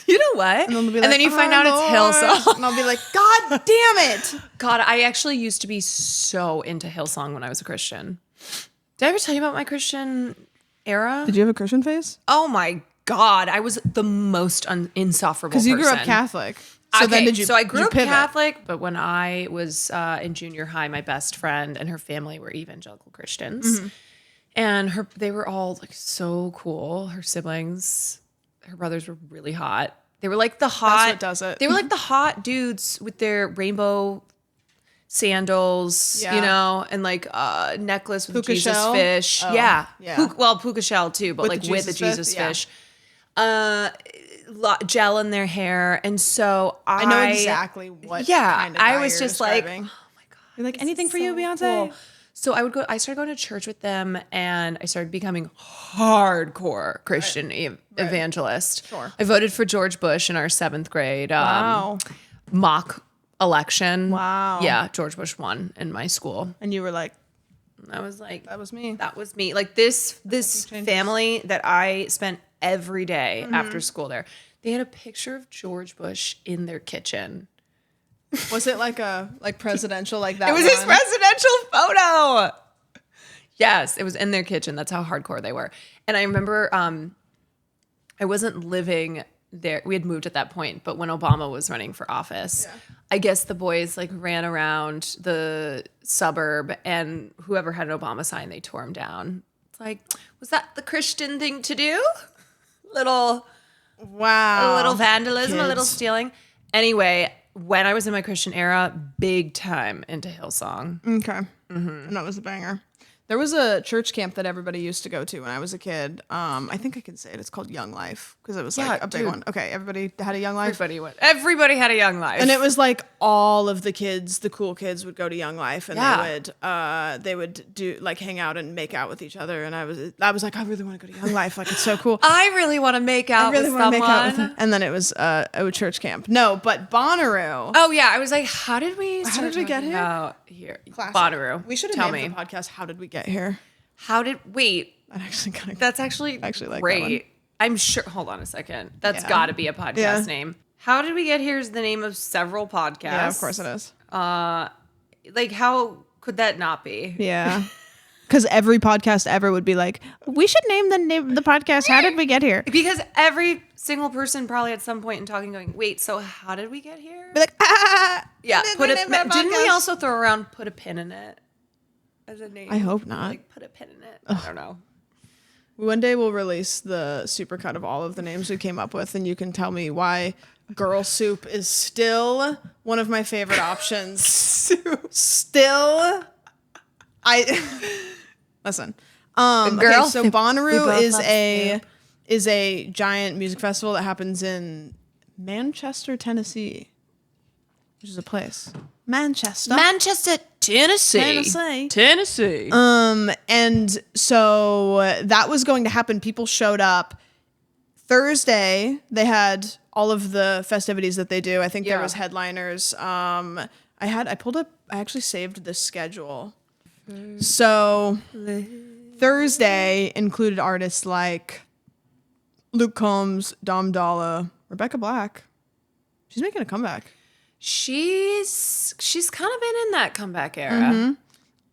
You know what? and then you find out it's Hillsong. And I'll be like, God damn it. God, I actually used to be so into Hillsong when I was a Christian. Did I ever tell you about my Christian era? Did you have a Christian phase? Oh my God. I was the most insufferable person. Because you grew up Catholic. So then did you? So I grew up pivot? Catholic, but when I was in junior high, my best friend and her family were evangelical Christians. Mm-hmm. And they were all like so cool. Her siblings, her brothers were really hot. They were like the hot. That's what does it. They were like the hot dudes with their rainbow sandals, you know, and like necklace with puka Jesus shell? fish. Oh, yeah. yeah. Puka shell too, but like with the Jesus fish. Yeah. Gel in their hair. And so I know exactly what kind of I was just like, describing. oh my God. You're like, anything for you, Beyonce? Cool. So I started going to church with them and I started becoming hardcore Christian evangelist. Sure. I voted for George Bush in our 7th grade mock election. Wow. Yeah, George Bush won in my school. And you were like, I was like, that was me. That was me. Like this family that I spent every day after school there, they had a picture of George Bush in their kitchen. Was it like presidential like that? It was his presidential photo. Yes, it was in their kitchen. That's how hardcore they were. And I remember I wasn't living there. We had moved at that point, but when Obama was running for office, I guess the boys like ran around the suburb and whoever had an Obama sign, they tore him down. It's like, was that the Christian thing to do? A little vandalism, Kids. a little stealing. Anyway, when I was in my Christian era, big time into Hillsong. Okay. Mm-hmm. And that was a banger. There was a church camp that everybody used to go to when I was a kid. I think I can say it. It's called Young Life because it was like a big one. Okay, everybody had a Young Life. Everybody had a Young Life, and it was like all of the kids, the cool kids, would go to Young Life, and they would do like hang out and make out with each other. And I was like, I really want to go to Young Life. Like it's so cool. I really want to make out with someone. And then it was a church camp. No, but Bonnaroo. Oh yeah, I was like, how did we get here? Classic. Bonnaroo. We should have named the podcast "How Did We Get Here?" That's actually like great. I'm sure. Hold on a second. That's got to be a podcast name. How Did We Get Here is the name of several podcasts. Yeah, of course it is. Like how could that not be? Yeah. Because every podcast ever would be like, we should name the podcast "How Did We Get Here?" Because every single person probably at some point in talking going, wait, so how did we get here? Be like, yeah. Didn't we also throw around put a pin in it as a name? I hope not. Like put a pin in it. I don't know. One day we'll release the supercut of all of the names we came up with, and you can tell me why Girl Soup is still one of my favorite options. Still, listen. Okay, so Bonnaroo is a giant music festival that happens in Manchester, Tennessee, which is a place. Manchester, Tennessee. And so that was going to happen. People showed up. Thursday, they had all of the festivities that they do. I think there was headliners. I actually saved the schedule. So Thursday included artists like Luke Combs, Dom Dalla, Rebecca Black. She's making a comeback. She's kind of been in that comeback era.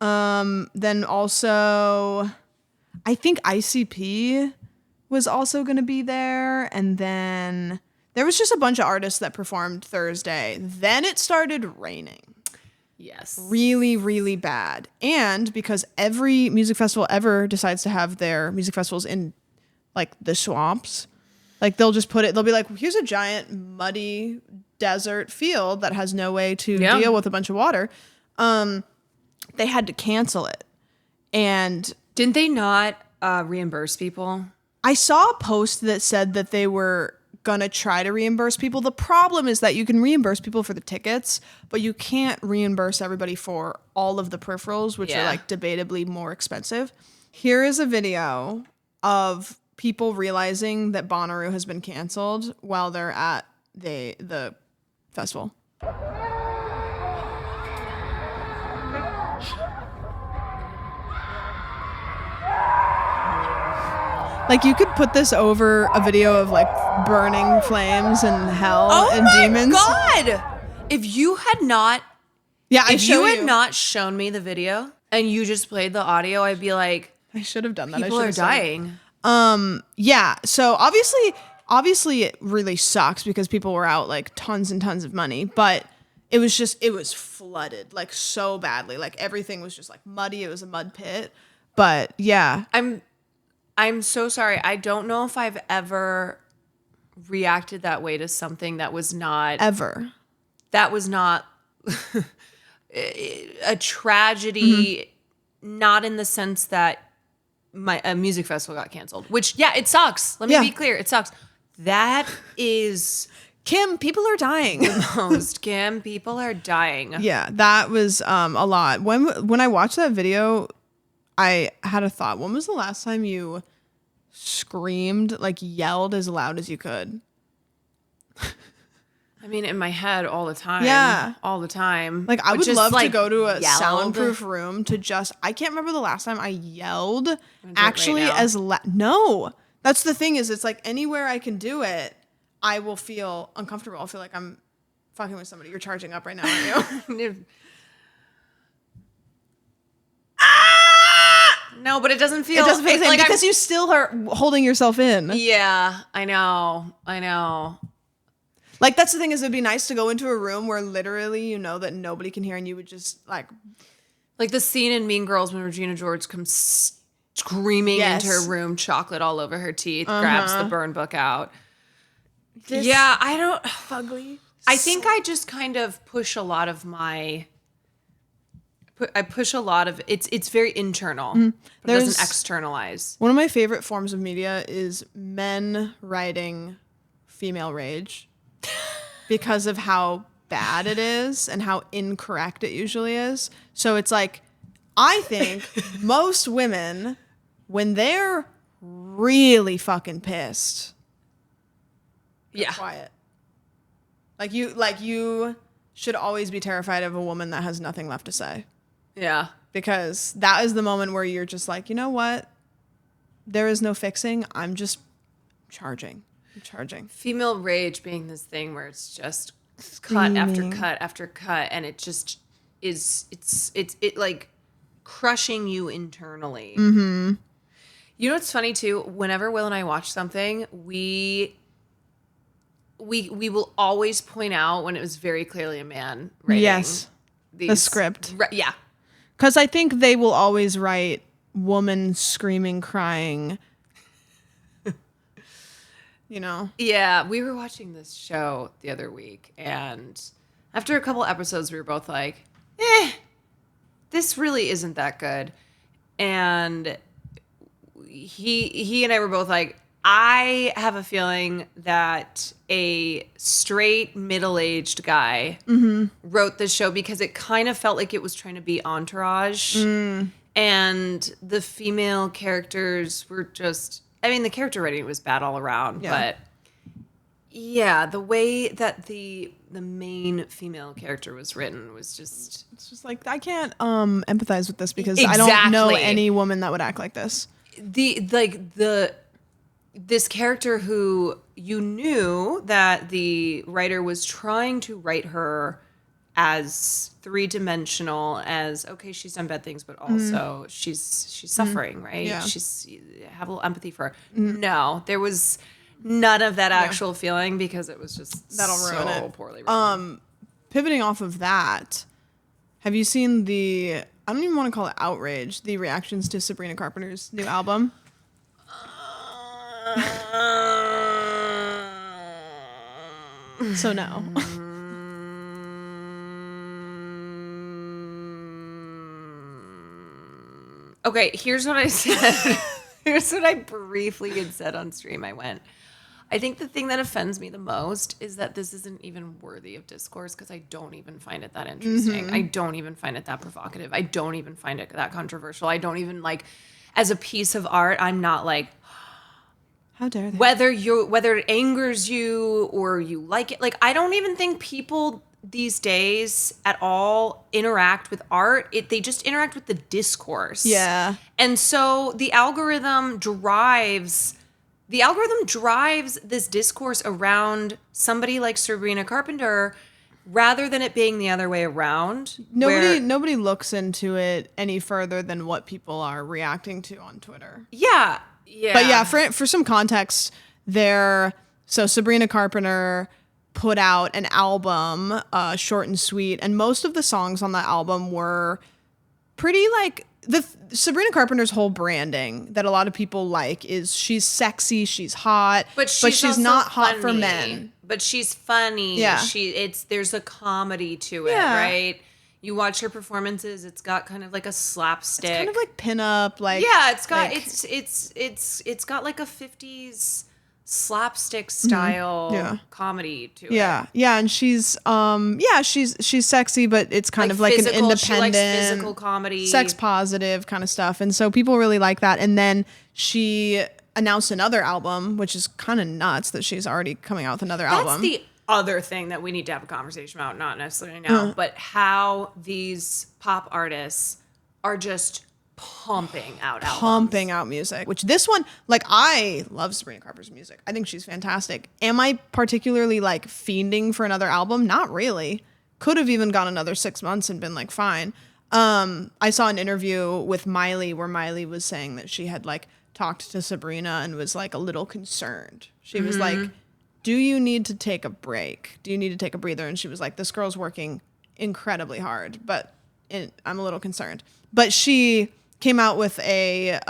Mm-hmm. Then also, I think ICP was also going to be there. And then there was just a bunch of artists that performed Thursday. Then it started raining. Yes. Really, really bad. And because every music festival ever decides to have their music festivals in like the swamps, like they'll be like, here's a giant muddy desert field that has no way to deal with a bunch of water. They had to cancel it. And didn't they not reimburse people? I saw a post that said that they were gonna try to reimburse people. The problem is that you can reimburse people for the tickets, but you can't reimburse everybody for all of the peripherals, which are like debatably more expensive. Here is a video of people realizing that Bonnaroo has been canceled while they're at the festival. Like, you could put this over a video of, like, burning flames and hell and demons. Oh my God! If you had not shown me the video and you just played the audio, I'd be like, I should have done that. People are dying. Yeah. So obviously it really sucks because people were out like tons and tons of money, but it was flooded like so badly. Like everything was just like muddy. It was a mud pit. But yeah. I'm so sorry. I don't know if I've ever reacted that way to something that was not a tragedy, not in the sense that a music festival got canceled, which, yeah, it sucks. Let me be clear. It sucks. That is... Kim, people are dying. Kim, people are dying. Yeah, that was a lot. When I watched that video, I had a thought. When was the last time you screamed, like yelled as loud as you could? I mean, in my head all the time. Yeah. All the time. Like, I would love to go to a soundproof room to just... I can't remember the last time I yelled actually as loud. No. That's the thing is, it's like anywhere I can do it, I will feel uncomfortable. I'll feel like I'm fucking with somebody. You're charging up right now, aren't you? No, but it doesn't feel... It doesn't feel like because you still are holding yourself in. Yeah, I know. Like, that's the thing is, it'd be nice to go into a room where literally you know that nobody can hear and you would just, like the scene in Mean Girls when Regina George comes screaming into her room, chocolate all over her teeth, grabs the burn book out. I don't... Ugly. I think I just kind of push a lot of my... I push a lot of... It's very internal. But it doesn't externalize. One of my favorite forms of media is men writing female rage. Because of how bad it is and how incorrect it usually is. So it's like, I think most women, when they're really fucking pissed, they're quiet. Like you should always be terrified of a woman that has nothing left to say. Yeah. Because that is the moment where you're just like, you know what? There is no fixing. I'm just charging. Female rage being this thing where it's just cut after cut after cut, and it just is it like crushing you internally. Mm-hmm. You know what's funny too? Whenever Will and I watch something, we will always point out when it was very clearly a man writing the script. Yeah. Because I think they will always write woman screaming, crying. You know? Yeah, we were watching this show the other week, and after a couple episodes, we were both like, this really isn't that good. And he and I were both like, I have a feeling that a straight middle-aged guy wrote this show because it kind of felt like it was trying to be Entourage. And the female characters were just... I mean, the character writing was bad all around, but yeah, the way that the main female character was written was just... It's just like, I can't empathize with this because I don't know any woman that would act like this. This character who you knew that the writer was trying to write her as three-dimensional, as okay, she's done bad things, but also she's suffering, right? Yeah. Have a little empathy for her. No, there was none of that actual feeling because it was just ruin it. Poorly written. Pivoting off of that, have you seen I don't even want to call it outrage, the reactions to Sabrina Carpenter's new album? So no. Okay, here's what I said. Here's what I briefly had said on stream. I think the thing that offends me the most is that this isn't even worthy of discourse because I don't even find it that interesting. I don't even find it that provocative. I don't even find it that controversial. I don't even as a piece of art, I'm not like, How dare they? Whether it angers you or you like it. Like, I don't even think people these days at all interact with art. They just interact with the discourse. Yeah. And so the algorithm drives this discourse around somebody like Sabrina Carpenter rather than it being the other way around. Nobody looks into it any further than what people are reacting to on Twitter. Yeah. Yeah. But yeah, for some context, so Sabrina Carpenter put out an album, short and sweet, and most of the songs on that album were pretty like Sabrina Carpenter's whole branding that a lot of people like is she's sexy, she's hot, but she's not hot for men. But she's funny. Yeah. There's a comedy to it, right? You watch her performances, it's got kind of like a slapstick. It's kind of like pinup, like yeah, it's got like, it's got like a 50s slapstick style comedy to it. Yeah, and she's sexy, but it's kind of like an independent, she likes physical comedy, sex positive kind of stuff, and so people really like that. And then she announced another album, which is kind of nuts that she's already coming out with another album. That's the other thing that we need to have a conversation about, not necessarily now, but how these pop artists are just pumping out music, which this one, like, I love Sabrina Carpenter's music. I think she's fantastic. Am I particularly like fiending for another album? Not really. Could have even gone another 6 months and been like, fine. I saw an interview with Miley where Miley was saying that she had like talked to Sabrina and was like a little concerned. She was like, do you need to take a break? Do you need to take a breather? And she was like, this girl's working incredibly hard, but I'm a little concerned. But she came out with a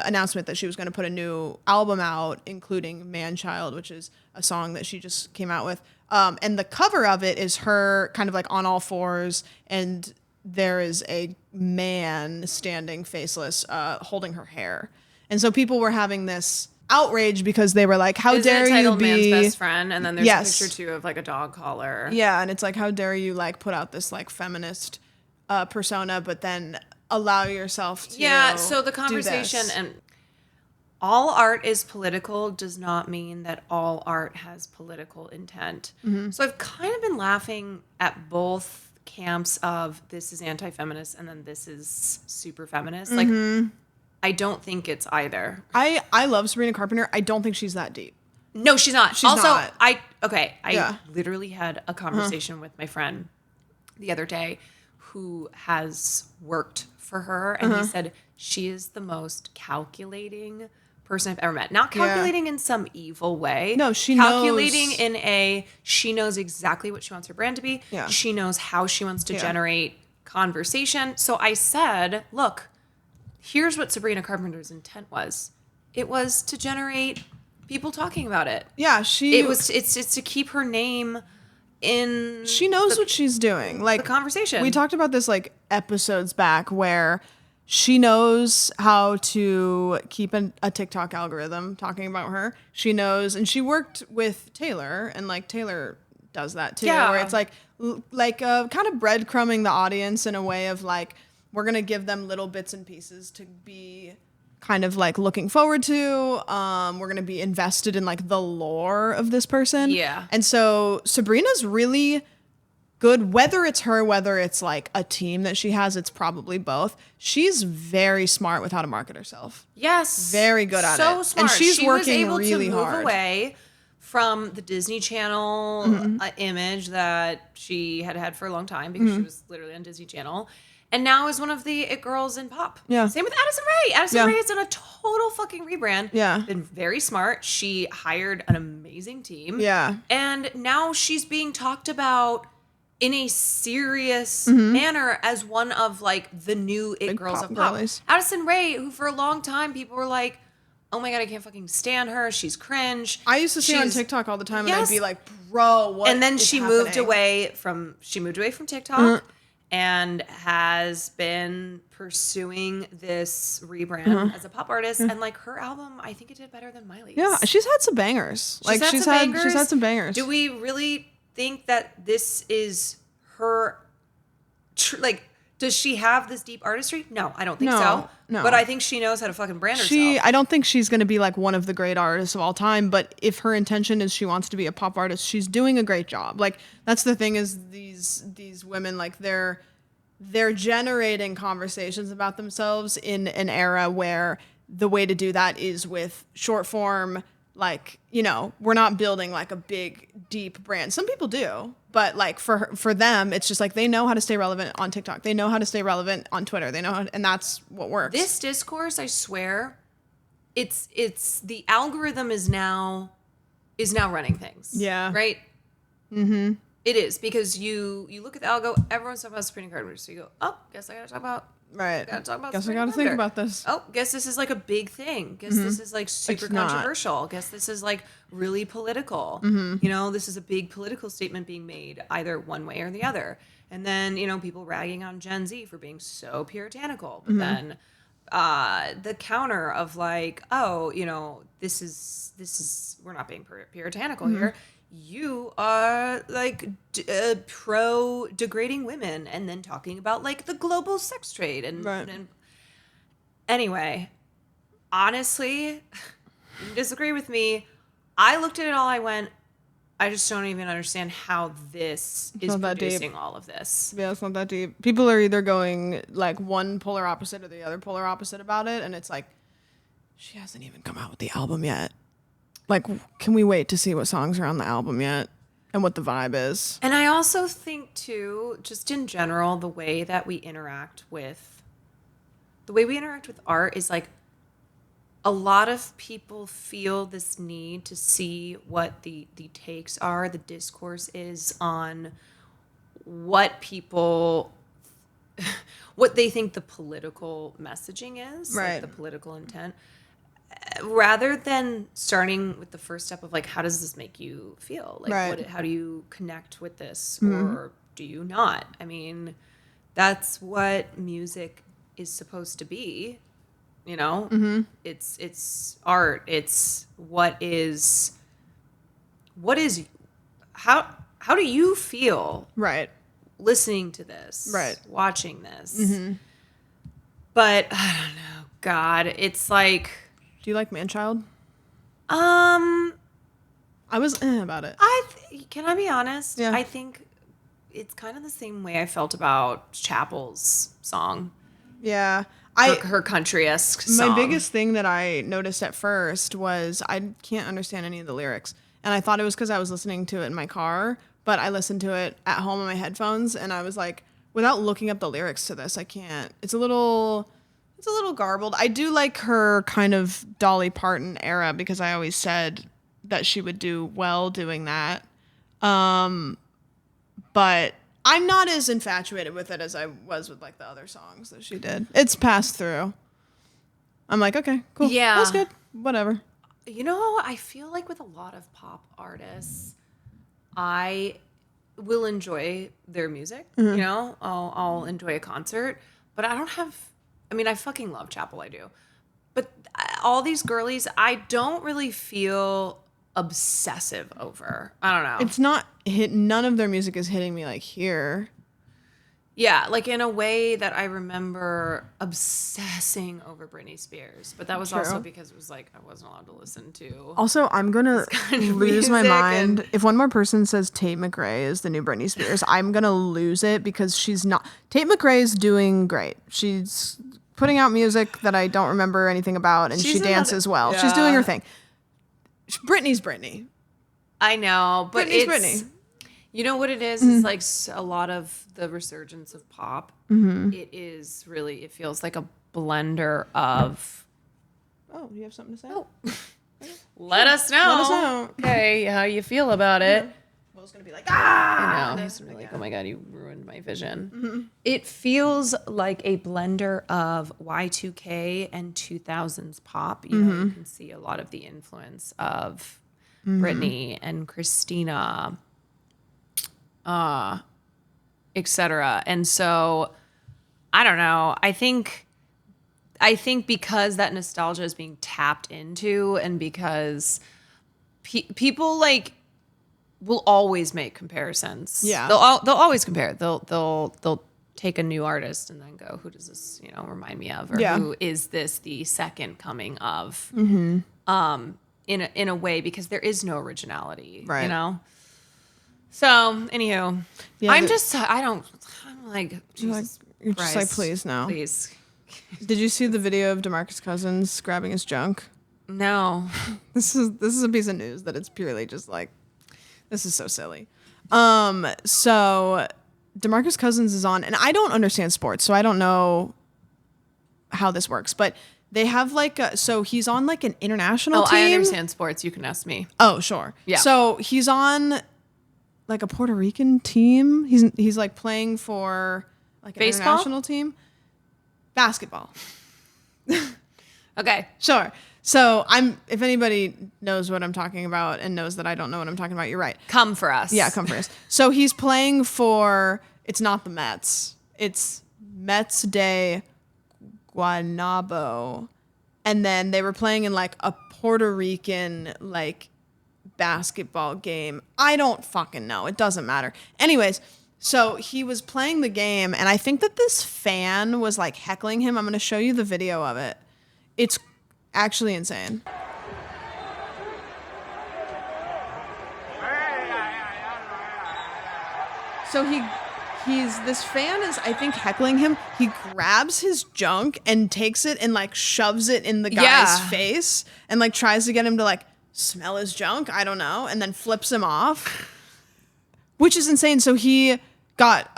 announcement that she was going to put a new album out, including Man-Child, which is a song that she just came out with. And the cover of it is her kind of like on all fours, and there is a man standing faceless, holding her hair. And so people were having this outrage because they were like, how dare you be man's best friend? And then there's a picture too of like a dog collar. Yeah, and it's like, how dare you like put out this like feminist persona, but then allow yourself to so the conversation and all art is political does not mean that all art has political intent. So I've kind of been laughing at both camps of this is anti-feminist and then this is super feminist. Like, I don't think it's either. I love Sabrina Carpenter. I don't think she's that deep. No, she's not. She's not. I literally had a conversation with my friend the other day who has worked for her, and he said she is the most calculating person I've ever met. Not calculating in some evil way. No, she calculating knows. She knows exactly what she wants her brand to be. Yeah. She knows how she wants to generate conversation. So I said, look, here's what Sabrina Carpenter's intent was. It was to generate people talking about it. Yeah, it's to keep her name in. She knows what she's doing. Like the conversation. We talked about this like episodes back where she knows how to keep a TikTok algorithm talking about her. She knows, and she worked with Taylor, and like Taylor does that too, where it's like kind of breadcrumbing the audience in a way of like, we're going to give them little bits and pieces to be kind of like looking forward to. We're going to be invested in like the lore of this person. Yeah. And so Sabrina's really good, whether it's her, whether it's like a team that she has, it's probably both. She's very smart with how to market herself. Yes. Very good at it. So smart. And she's she working was able really to move hard. away from the Disney Channel image that she had for a long time because she was literally on Disney Channel. And now is one of the it girls in pop. Yeah. Same with Addison Rae. Addison Rae has done a total fucking rebrand. Yeah. Been very smart. She hired an amazing team. Yeah. And now she's being talked about in a serious manner as one of like the new it girls pop of pop. girlies. Addison Rae, who for a long time people were like, oh my God, I can't fucking stand her. She's cringe. I used to see her on TikTok all the time, and I'd be like, bro, what? And then is she happening? moved away from TikTok and has been pursuing this rebrand as a pop artist. And like her album, I think it did better than Miley's. Yeah, she's had some bangers. She's had some bangers. Do we really think that this is her? Does she have this deep artistry? No, I don't think No, so. no. But I think she knows how to fucking brand herself. I don't think she's going to be like one of the great artists of all time, but if her intention is she wants to be a pop artist, she's doing a great job. Like that's the thing is these women, like they're generating conversations about themselves in an era where the way to do that is with short form. Like, you know, we're not building like a big, deep brand. Some people do, but like for them, it's just like they know how to stay relevant on TikTok. They know how to stay relevant on Twitter. They know how, and that's what works. This discourse, I swear, it's the algorithm is now running things. Yeah. Right? Mm-hmm. It is, because you look at the algo, everyone's talking about Sabrina Carpenter, so you go, oh, guess I gotta talk about Right. Gotta talk about Guess I Sabrina gotta think Carpenter. about this. Oh, guess this is like a big thing. Guess this is like super It's not. controversial. Guess this is like really political. You know, this is a big political statement being made either one way or the other. And then, you know, people ragging on Gen Z for being so puritanical. But then the counter of like, oh, you know, this is we're not being puritanical here. You are like pro degrading women, and then talking about like the global sex trade and anyway, honestly, you can disagree with me. I looked at it all. I went, I just don't even understand how this is not that deep. producing all of this. Yeah, it's not that deep. People are either going like one polar opposite or the other polar opposite about it, and it's like she hasn't even come out with the album yet. Like, can we wait to see what songs are on the album yet and what the vibe is? And I also think too, just in general, the way we interact with art is like a lot of people feel this need to see what the takes are, the discourse is on what they think the political messaging is, Right. like the political intent, rather than starting with the first step of like, how does this make you feel? Like, Right. how do you connect with this, or do you not? I mean, that's what music is supposed to be, you know. It's art. It's how do you feel Right. listening to this, Right. watching this? But I don't know, God, it's like, Do you like Manchild? um I was about it. can I be honest? Yeah. I think it's kind of the same way I felt about Chapel's song, Yeah. her country-esque song. My biggest thing that I noticed at first was I can't understand any of the lyrics. And I thought it was because I was listening to it in my car, but I listened to it at home on my headphones, and I was like, without looking up the lyrics to this, I can't. It's a little garbled. I do like her kind of Dolly Parton era because I always said that she would do well doing that. But I'm not as infatuated with it as I was with like the other songs that she did. It's passed through. I'm like, okay, cool. Yeah. That's good. Whatever. You know, I feel like with a lot of pop artists, I will enjoy their music. You know, I'll enjoy a concert, but I fucking love Chapel. I do. But all these girlies, I don't really feel obsessive over. I don't know. It's not none of their music is hitting me like here. Yeah, like in a way that I remember obsessing over Britney Spears, but that was also True. because it was like I wasn't allowed to listen to. Also, I'm gonna kind of lose my music mind and- if one more person says Tate Mcrae is the new Britney Spears. I'm gonna lose it because she's not. Tate McRae is doing great. She's putting out music that I don't remember anything about, and She's she dances well. She's doing her thing. Britney's Britney. I know, but Britney's it's Britney. You know what it is? It's like a lot of the resurgence of pop. It is really. It feels like a blender of. Oh, you have something to say? Oh, let us know. Let us know. Okay, how you feel about it? Will's gonna be like, ah. I know. He's gonna be like, oh my God, you ruined my vision. It feels like a blender of Y2K and 2000s pop. You know, you can see a lot of the influence of Britney and Christina, etc. And so, I don't know. I think because that nostalgia is being tapped into, and because people like will always make comparisons. Yeah. they'll always compare. They'll take a new artist and then go, who does this, remind me of? Or who is this the second coming of? Mm-hmm. In a way, because there is no originality, right. So, anywho, I'm like, Jesus you're Christ, just like, please, no. Please. Did you see the video of Demarcus Cousins grabbing his junk? No. This is a piece of news that it's purely just like, this is so silly. So Demarcus Cousins is on, and I don't understand sports, so I don't know how this works, but they have like so he's on like an international team. I understand sports. You can ask me. Oh, sure. Yeah. So he's on like a Puerto Rican team. He's like playing for like an Baseball? international team. Basketball. Okay. Sure. So if anybody knows what I'm talking about and knows that I don't know what I'm talking about, you're right. Come for us. Yeah, come for us. So he's playing for, it's not the Mets. It's Mets de Guanabo. And then they were playing in like a Puerto Rican like basketball game. I don't fucking know. It doesn't matter. Anyways, so he was playing the game, and I think that this fan was like heckling him. I'm going to show you the video of it. It's actually insane. So this fan is, I think, heckling him. He grabs his junk and takes it and like shoves it in the guy's face and like tries to get him to like smell his junk. I don't know. And then flips him off, which is insane. So he got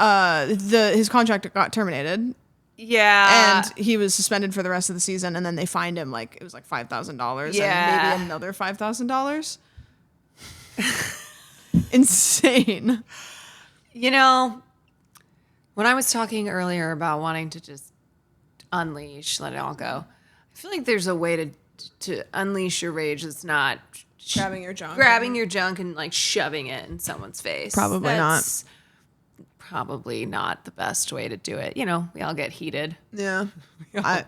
his contract got terminated. Yeah. And he was suspended for the rest of the season, and then they fined him like it was like $5,000 Yeah. and maybe another $5,000. Insane. When I was talking earlier about wanting to just unleash, let it all go, I feel like there's a way to unleash your rage that's not Grabbing your junk and like shoving it in someone's face. Probably not. Probably not the best way to do it. We all get heated. Yeah.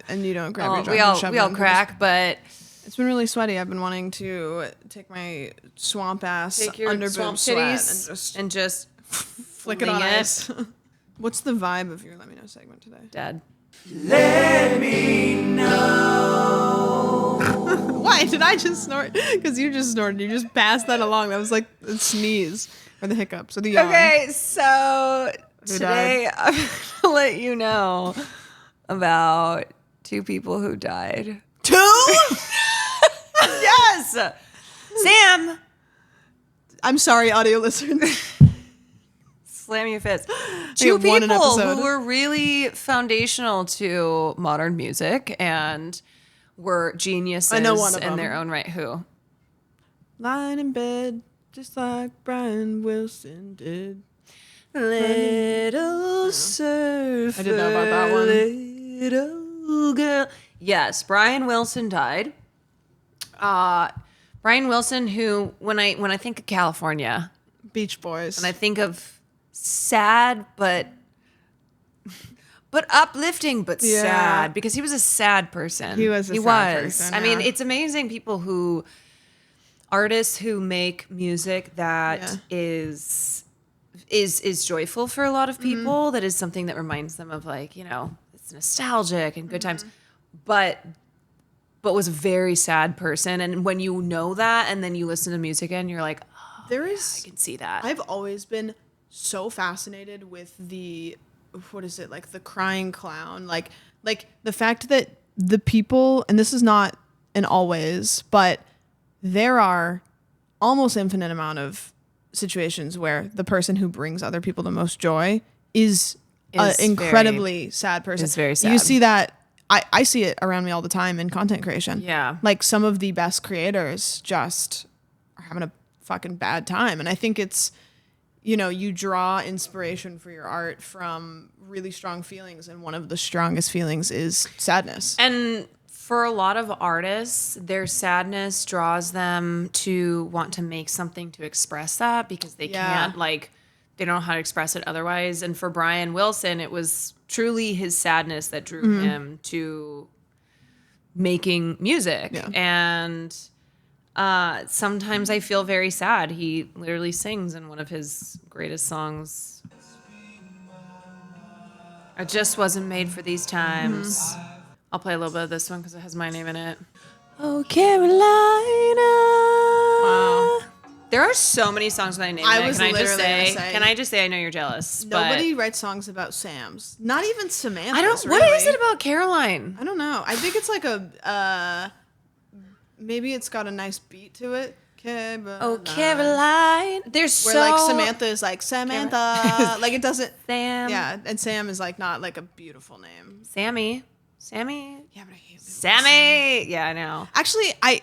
And you don't grab your junk. We all crack, but it's been really sweaty. I've been wanting to take my swamp ass under boob sweat and just flick it on ice. What's the vibe of your Let Me Know segment today? Dead. Let me know. Why did I just snort? Because you just snorted. You just passed that along. That was like a sneeze or the hiccups or the yawn. Okay, so today I'm going to let you know about 2 people who died. 2? Yes! Sam! I'm sorry, audio listeners. Slam your fist. 2 people who were really foundational to modern music and were geniuses I know one of in them. their own right. Who? Lying in bed, just like Brian Wilson did. Little surfer. I didn't know about that one. Little girl. Yes, Brian Wilson died. Brian Wilson, who when I think of California, Beach Boys. and I think of sad but uplifting but sad, because he was a sad person. He was a sad person. I mean, it's amazing artists who make music that is joyful for a lot of people. That is something that reminds them of like, it's nostalgic and good times, but was a very sad person. And when you know that, and then you listen to music and you're like, oh, I can see that. I've always been so fascinated with the crying clown, like the fact that the people, and this is not in all ways, but there are almost infinite amount of situations where the person who brings other people the most joy is an incredibly sad person. It's very sad. You see that. I see it around me all the time in content creation. Yeah. Like some of the best creators just are having a fucking bad time. And I think it's, you draw inspiration for your art from really strong feelings. And one of the strongest feelings is sadness. And for a lot of artists, their sadness draws them to want to make something to express that, because they can't, they don't know how to express it otherwise. And for Brian Wilson, it was truly his sadness that drew him to making music. Yeah. And sometimes I feel very sad. He literally sings in one of his greatest songs. I just wasn't made for these times. I'll play a little bit of this one because it has my name in it. Oh, Carolina. Wow. There are so many songs with my name in I it. was Can I just literally say? gonna say- Can I just say I know you're jealous? Nobody writes songs about Sam's. Not even Samantha's. I don't. Really. What is it about Caroline? I don't know. I think it's like a maybe it's got a nice beat to it. Caroline. Oh, Caroline. There's Where so like Samantha is like Samantha. Like it doesn't. Sam. Yeah, and Sam is like not like a beautiful name. Sammy. Yeah, but I hate Sammy. Yeah, I know. Actually, I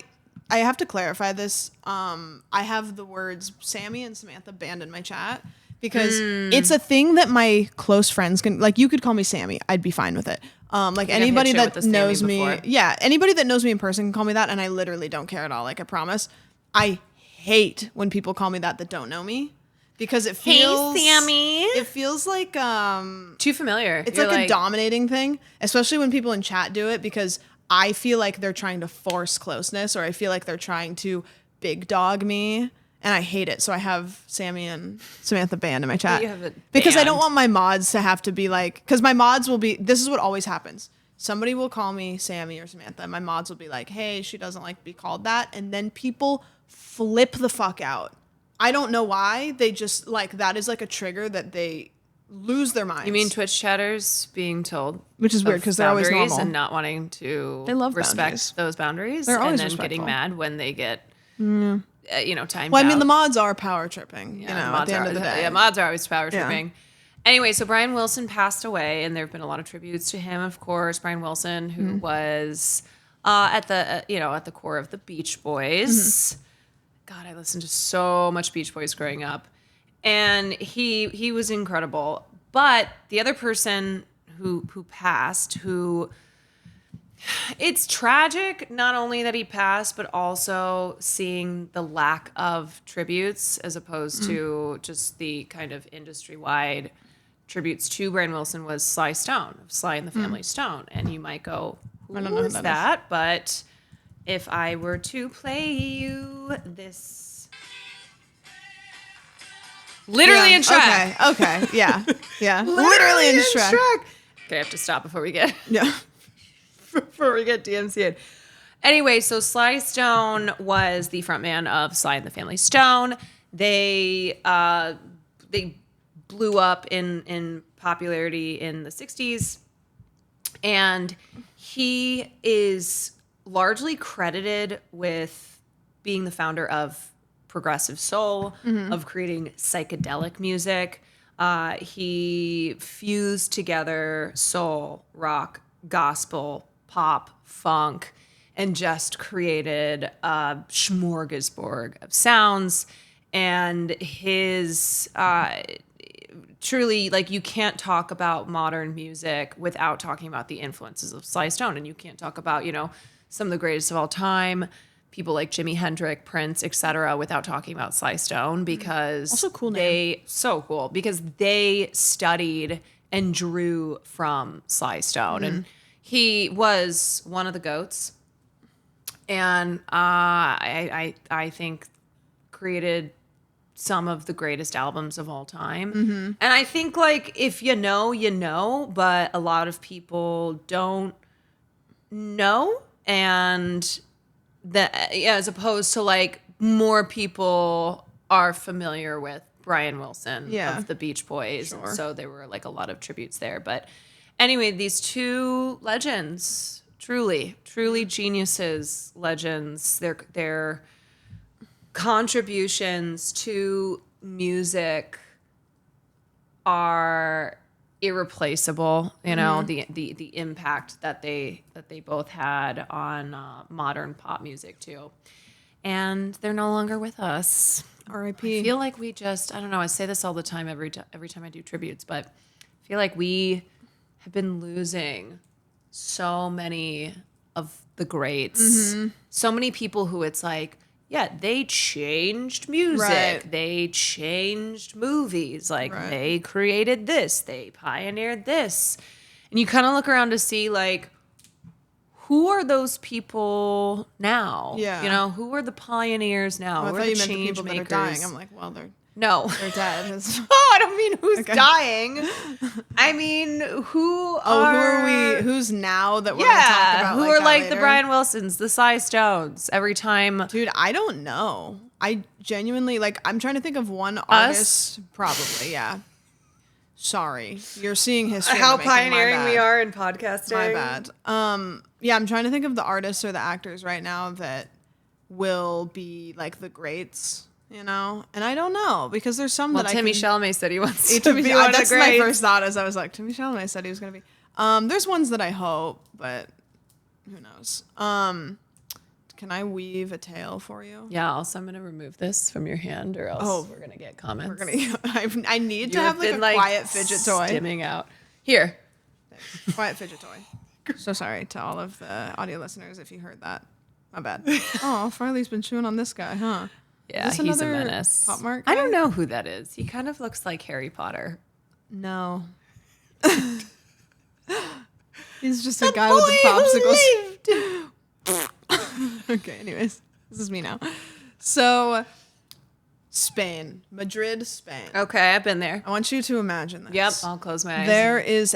have to clarify this. I have the words Sammy and Samantha banned in my chat because it's a thing that my close friends can like. You could call me Sammy, I'd be fine with it. Like anybody hit you with that the Sammy knows me, before. yeah, anybody that knows me in person can call me that, and I literally don't care at all. Like I promise. I hate when people call me that don't know me because it feels Sammy. It feels like Too familiar. it's You're like a dominating thing, especially when people in chat do it because I feel like they're trying to force closeness or I feel like they're trying to big dog me and I hate it. So I have Sammy and Samantha banned in my chat You have it because I don't banned. want my mods to have to be like, because my mods will be, this is what always happens. Somebody will call me Sammy or Samantha and my mods will be like, hey, she doesn't like to be called that. And then people flip the fuck out. I don't know why. They just like, that is like a trigger that they lose their minds. You mean Twitch chatters being told, Which is weird, 'cause they're always boundaries normal. and not wanting to They love respect boundaries. those boundaries, They're always and then respectful. getting mad when they get, timed Well, I mean, out. the mods are power tripping, Yeah, you know, at mods the end are- of the day. Yeah, mods are always power Yeah. tripping. Anyway, so Brian Wilson passed away, and there have been a lot of tributes to him. Of course, Brian Wilson, who Mm-hmm. was at the core of the Beach Boys. Mm-hmm. God, I listened to so much Beach Boys growing up, and he was incredible. But the other person who passed, who it's tragic not only that he passed, but also seeing the lack of tributes as opposed to just the kind of industry-wide tributes to Brian Wilson was Sly Stone, of Sly and the Family Stone. And you might go, I don't who know who is that is. that? But if I were to play you this... Literally Yeah, in track. Okay, yeah, yeah. Literally in track. Okay, I have to stop before we get... Yeah. before we get DMCA'd. Anyway, so Sly Stone was the frontman of Sly and the Family Stone. They blew up in popularity in the 60s. And he is largely credited with being the founder of progressive soul, of creating psychedelic music. He fused together soul, rock, gospel, pop, funk, and just created a smorgasbord of sounds. And his truly, like, you can't talk about modern music without talking about the influences of Sly Stone. And you can't talk about, some of the greatest of all time, people like Jimi Hendrix, Prince, etc., without talking about Sly Stone, because Also cool name. because they studied and drew from Sly Stone. And he was one of the GOATs, and I think created some of the greatest albums of all time. And I think, like, if you know, you know, but a lot of people don't know, and as opposed to, like, more people are familiar with Brian Wilson Yeah. of the Beach Boys. Sure. And so there were, like, a lot of tributes there. But anyway, these two legends, truly geniuses, legends, their contributions to music are irreplaceable. The impact that they both had on modern pop music too. And they're no longer with us. R.I.P. I feel like we just, I don't know, I say this all the time every time I do tributes, but I feel like we have been losing so many of the greats. So many people who it's like, yeah, they changed music. Right. They changed movies. Like, Right. they created this. They pioneered this. And you kind of look around to see, like, who are those people now? Yeah. Who are the pioneers now? Oh, I who are thought the you meant the change people makers? that are dying. I'm like, well, they're No. They're dead. Oh, I don't mean who's dying. I mean, who are we? Who's now that we're gonna talk about? Who are that like the later? Brian Wilsons, the Cy Stones? Every time, Dude, I don't know. I genuinely I'm trying to think of one artist. Probably, yeah. Sorry, you're seeing history. how in the making. pioneering we are in podcasting. My bad. Yeah, I'm trying to think of the artists or the actors right now that will be like the greats. And I don't know because there's some that Timmy I can... Chalamet said he wants to Timmy, be one of the that's my greats. first thought as I was like, Timmy Chalamet said he was going to be. There's ones that I hope, but who knows? Can I weave a tale for you? Yeah, also I'm gonna remove this from your hand, or else we're gonna get comments. I need to have like a quiet fidget toy. Stimming out. Here. Quiet fidget toy. So sorry to all of the audio listeners if you heard that. My bad. Oh, Farley's been chewing on this guy, huh? Yeah, Is this he's a another menace. Pop Mart I guy? don't know who that is. He kind of looks like Harry Potter. No. He's just a guy with the popsicles. Okay, anyways, this is me now. So, Spain, Madrid, Spain. Okay, I've been there. I want you to imagine this. Yep, I'll close my eyes. There is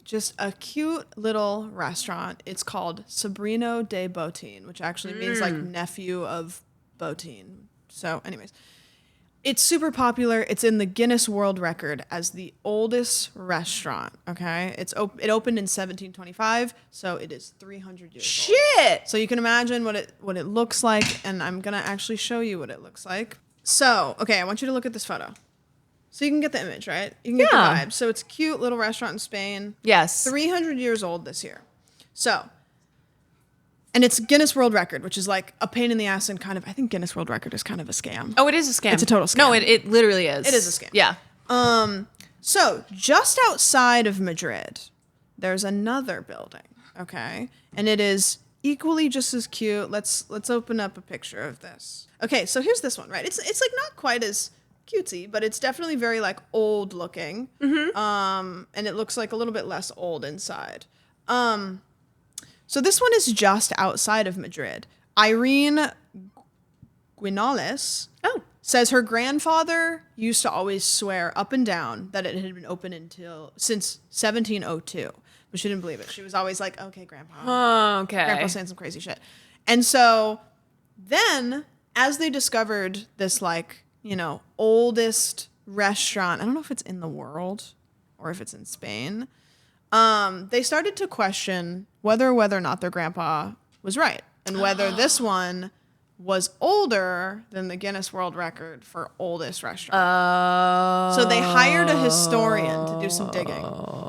just a cute little restaurant. It's called Sabrina de Botín, which actually means like nephew of Botín. So, anyways, it's super popular. It's in the Guinness World Record as the oldest restaurant. Okay, it opened in 1725, so it is 300 years old. Shit! So you can imagine what it looks like, and I'm gonna actually show you what it looks like. So, okay, I want you to look at this photo. So you can get the image, right? You can get the vibe. So it's a cute little restaurant in Spain. Yes. 300 years old this year. So, and it's Guinness World Record, which is like a pain in the ass and kind of, I think Guinness World Record is kind of a scam. Oh, it is a scam. It's a total scam. No, it literally is. It is a scam. Yeah. So just outside of Madrid, there's another building, okay? And it is equally just as cute. Let's open up a picture of this. Okay, so here's this one, right? It's like not quite as cutesy, but it's definitely very like old looking. And it looks like a little bit less old inside. So this one is just outside of Madrid. Irene Guinales says her grandfather used to always swear up and down that it had been open since 1702. But she didn't believe it. She was always like, okay, Grandpa. Oh, okay. Grandpa's saying some crazy shit. And so then as they discovered this oldest restaurant, I don't know if it's in the world or if it's in Spain, they started to question whether or not their grandpa was right and whether this one was older than the Guinness World Record for oldest restaurant. So they hired a historian to do some digging.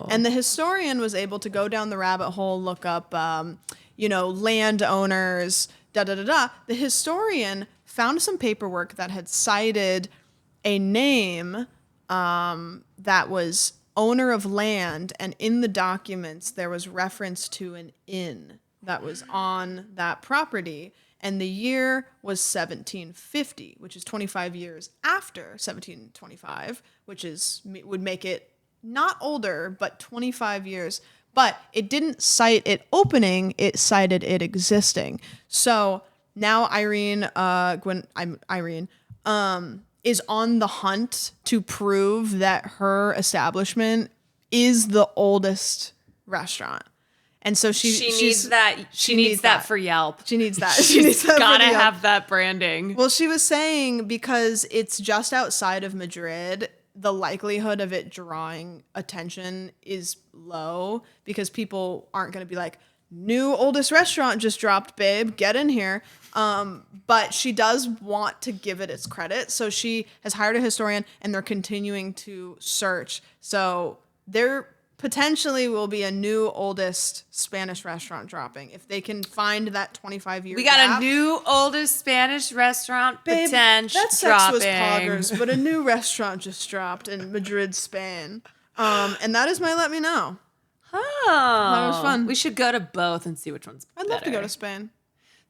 And the historian was able to go down the rabbit hole, look up, landowners, The historian found some paperwork that had cited a name that was owner of land, and in the documents there was reference to an inn that was on that property, and the year was 1750, which is 25 years after 1725, which would make it not older, but 25 years. But it didn't cite it opening, it cited it existing. So now Irene is on the hunt to prove that her establishment is the oldest restaurant. And so she needs that. She needs that for Yelp. She needs that. She's gotta have that branding. Well, she was saying because it's just outside of Madrid, the likelihood of it drawing attention is low because people aren't going to be like, new oldest restaurant just dropped, babe, get in here. But she does want to give it its credit. So she has hired a historian and they're continuing to search. So there potentially will be a new oldest Spanish restaurant dropping if they can find that 25-year We got gap. a new oldest Spanish restaurant Babe, potential that sex dropping. was poggers, but a new restaurant just dropped in Madrid, Spain. And that is my let me know. Oh, That was fun. We should go to both and see which one's I'd love to go better. to Spain.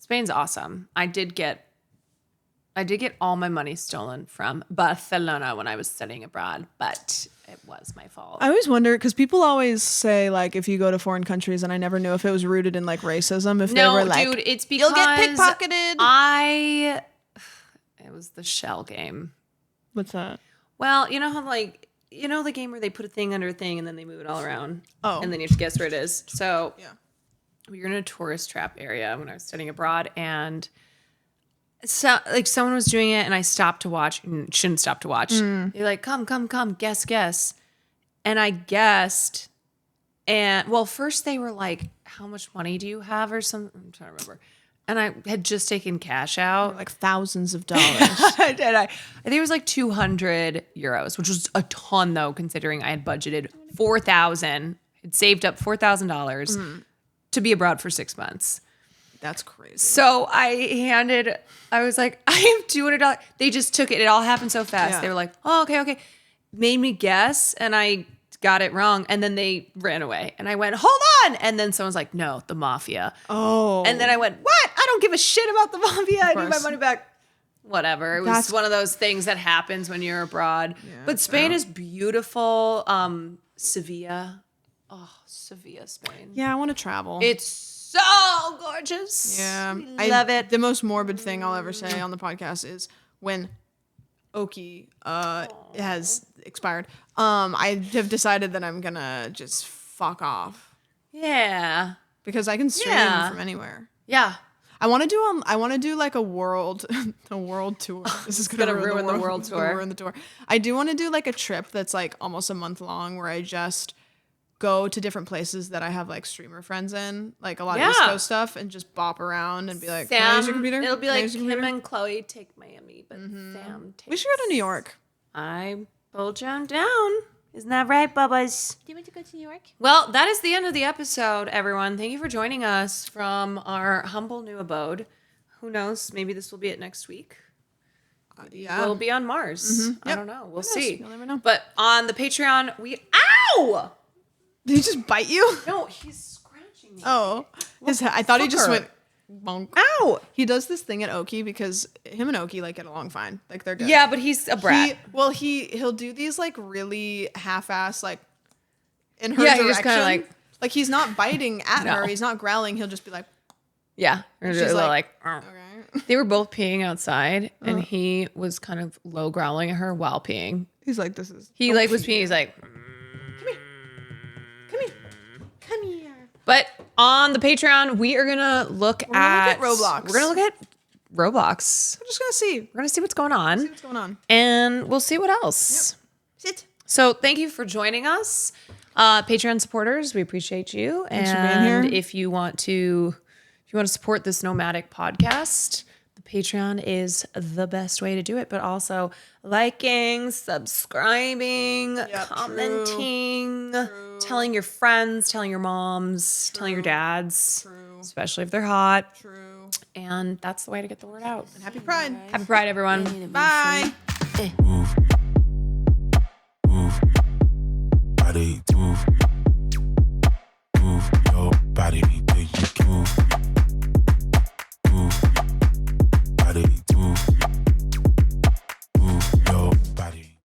Spain's awesome. I did get all my money stolen from Barcelona when I was studying abroad, but it was my fault. I always wonder because people always say like if you go to foreign countries, and I never knew if it was rooted in like racism. If they were like, dude, it's because you'll get pickpocketed. it was the shell game. What's that? Well, you know how like the game where they put a thing under a thing and then they move it all around. Oh. And then you have to guess where it is. So Yeah. we were in a tourist trap area when I was studying abroad, and so like someone was doing it, and I stopped to watch. And shouldn't stop to watch. They're like, come, guess, and I guessed. And well, first they were like, "How much money do you have?" or something. I'm trying to remember. And I had just taken cash out, Like thousands of dollars. and I think it was like 200 euros, which was a ton though, considering I had budgeted 4,000, had saved up $4,000 to be abroad for 6 months. That's crazy. So I was like, I have $200. They just took it. It all happened so fast. Yeah. They were like, oh, okay. Made me guess, and I got it wrong. And then they ran away. And I went, hold on. And then someone's like, no, the mafia. Oh. And then I went, what? I don't give a shit about the mafia. I need my course. money back. Whatever. It was That's- one of those things that happens when you're abroad. Yeah, but Spain is beautiful. Sevilla. Oh, Sevilla, Spain. Yeah, I want to travel. It's so gorgeous. Yeah. I love it. The most morbid thing I'll ever say on the podcast is when Oki has expired. I have decided that I'm gonna just fuck off Yeah. because I can stream Yeah. from anywhere. Yeah. I want to do like a world tour. This is gonna ruin the world it's gonna tour. ruin the tour. I do want to do like a trip that's like almost a month long where I just go to different places that I have like streamer friends in, like a lot of East Yeah. Coast stuff, and just bop around and be like, "Can I use your computer?" It'll be Can I like use your Kim computer?" and Chloe take Miami, but Sam takes. We should go to New York. I pulled John down. Isn't that right, Bubbas? Do you want to go to New York? Well, that is the end of the episode, everyone. Thank you for joining us from our humble new abode. Who knows? Maybe this will be it next week. Yeah. We'll be on Mars. I Yep. don't know. We'll Who knows? see. You'll never know. But on the Patreon, Ow! Did he just bite you? No, he's scratching me. Oh, I thought he just fucker. went bonk. Ow! He does this thing at Oki because him and Oki like get along fine. Like they're good. Yeah, but he's a brat. He'll do these like really half-ass like in her Yeah, he direction. just kinda, like- he's not biting at No. her. He's not growling. He'll just be like, Yeah. Or She's they're like, "Arr." okay. They were both peeing outside, and he was kind of low growling at her while peeing. He's like, this is. He like was peeing. He's like, Come here. but on the Patreon, we are gonna look at Roblox. We're gonna look at Roblox. We're just gonna see. We're gonna see what's going on, See what's going on. and we'll see what else. Sit. So thank you for joining us, Patreon supporters. We appreciate you. Thanks for and being here. if you want to support this nomadic podcast, the Patreon is the best way to do it. But also liking, subscribing, Yep, commenting, True. telling your friends, telling your moms, telling your dads, True. especially if they're hot. True. And that's the way to get the word out. And happy Pride. Happy Pride, everyone. Bye. Move. Body move.